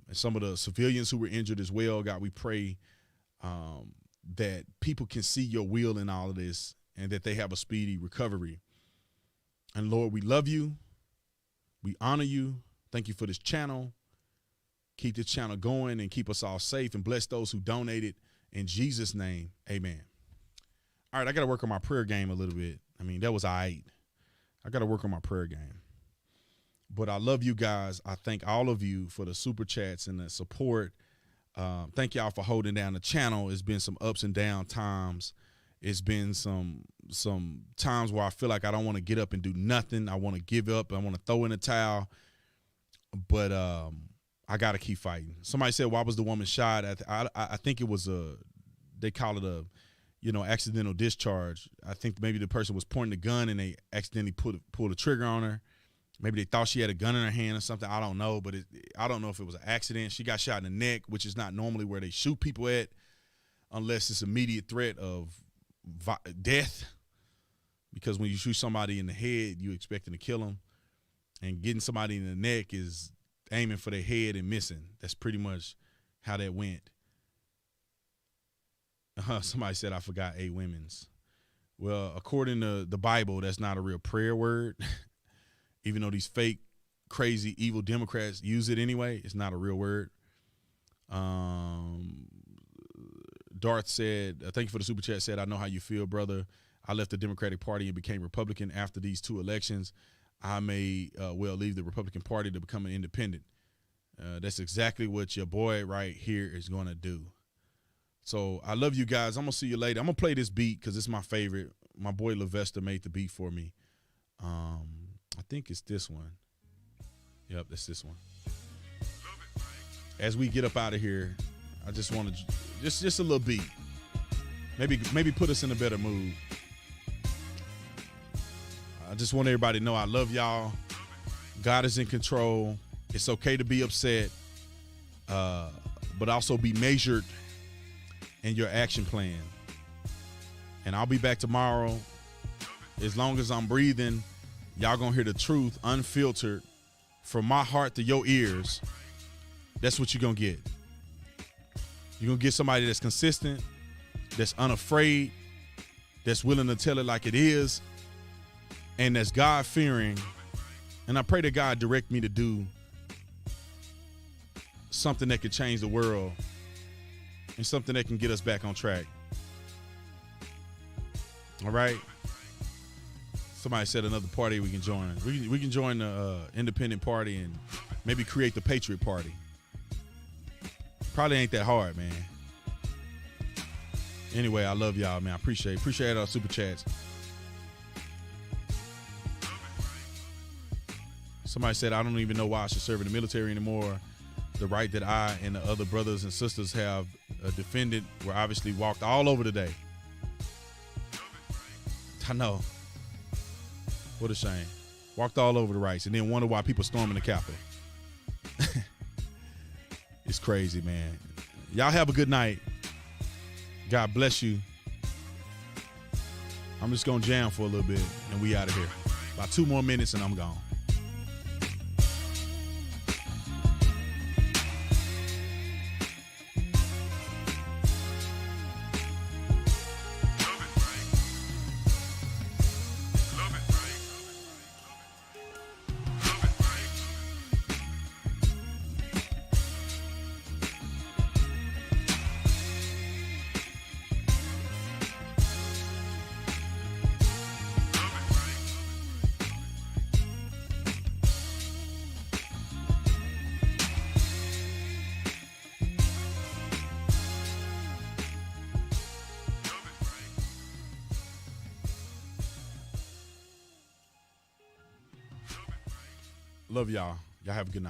and some of the civilians who were injured as well. God, we pray that people can see your will in all of this, and that they have a speedy recovery. And Lord, we love you. We honor you. Thank you for this channel. Keep this channel going and keep us all safe, and bless those who donated. In Jesus' name, amen. All right, I got to work on my prayer game a little bit. I mean, that was all right. I got to work on my prayer game. But I love you guys. I thank all of you for the super chats and the support. Thank y'all for holding down the channel. It's been some ups and down times. It's been some times where I feel like I don't want to get up and do nothing. I want to give up. I want to throw in a towel. But I got to keep fighting. Somebody said, why was the woman shot? I think it was they call it a, accidental discharge. I think maybe the person was pointing the gun and they accidentally pulled the trigger on her. Maybe they thought she had a gun in her hand or something. I don't know, but I don't know if it was an accident. She got shot in the neck, which is not normally where they shoot people at, unless it's immediate threat of death. Because when you shoot somebody in the head, you expecting to kill them, and getting somebody in the neck is aiming for their head and missing. That's pretty much how that went. Somebody said I forgot 8 women's. Well, according to the Bible, that's not a real prayer word. Even though these fake, crazy, evil Democrats use it anyway, it's not a real word. Darth said, thank you for the super chat, said, I know how you feel, brother. I left the Democratic Party and became Republican after these 2 elections. I may well leave the Republican Party to become an independent. That's exactly what your boy right here is going to do. So I love you guys. I'm going to see you later. I'm going to play this beat because it's my favorite. My boy Levester made the beat for me. I think it's this one. Yep, that's this one. As we get up out of here, I just want to just a little beat. Maybe put us in a better mood. I just want everybody to know I love y'all. God is in control. It's okay to be upset, but also be measured in your action plan. And I'll be back tomorrow. As long as I'm breathing, y'all gonna hear the truth unfiltered from my heart to your ears. That's what you're gonna get. You're gonna get somebody that's consistent, that's unafraid, that's willing to tell it like it is, and that's God-fearing. And I pray that God direct me to do something that could change the world and something that can get us back on track. All right? Somebody said another party we can join. We can join the independent party and maybe create the Patriot Party. Probably ain't that hard, man. Anyway, I love y'all, man. I appreciate our super chats. Somebody said, I don't even know why I should serve in the military anymore. The right that I and the other brothers and sisters have defended were obviously walked all over today. I know. What a shame. Walked all over the rights and then wonder why people storming the Capitol. It's crazy, man. Y'all have a good night. God bless you. I'm just going to jam for a little bit and we out of here. About 2 more minutes and I'm gone. Love y'all. Y'all have a good night.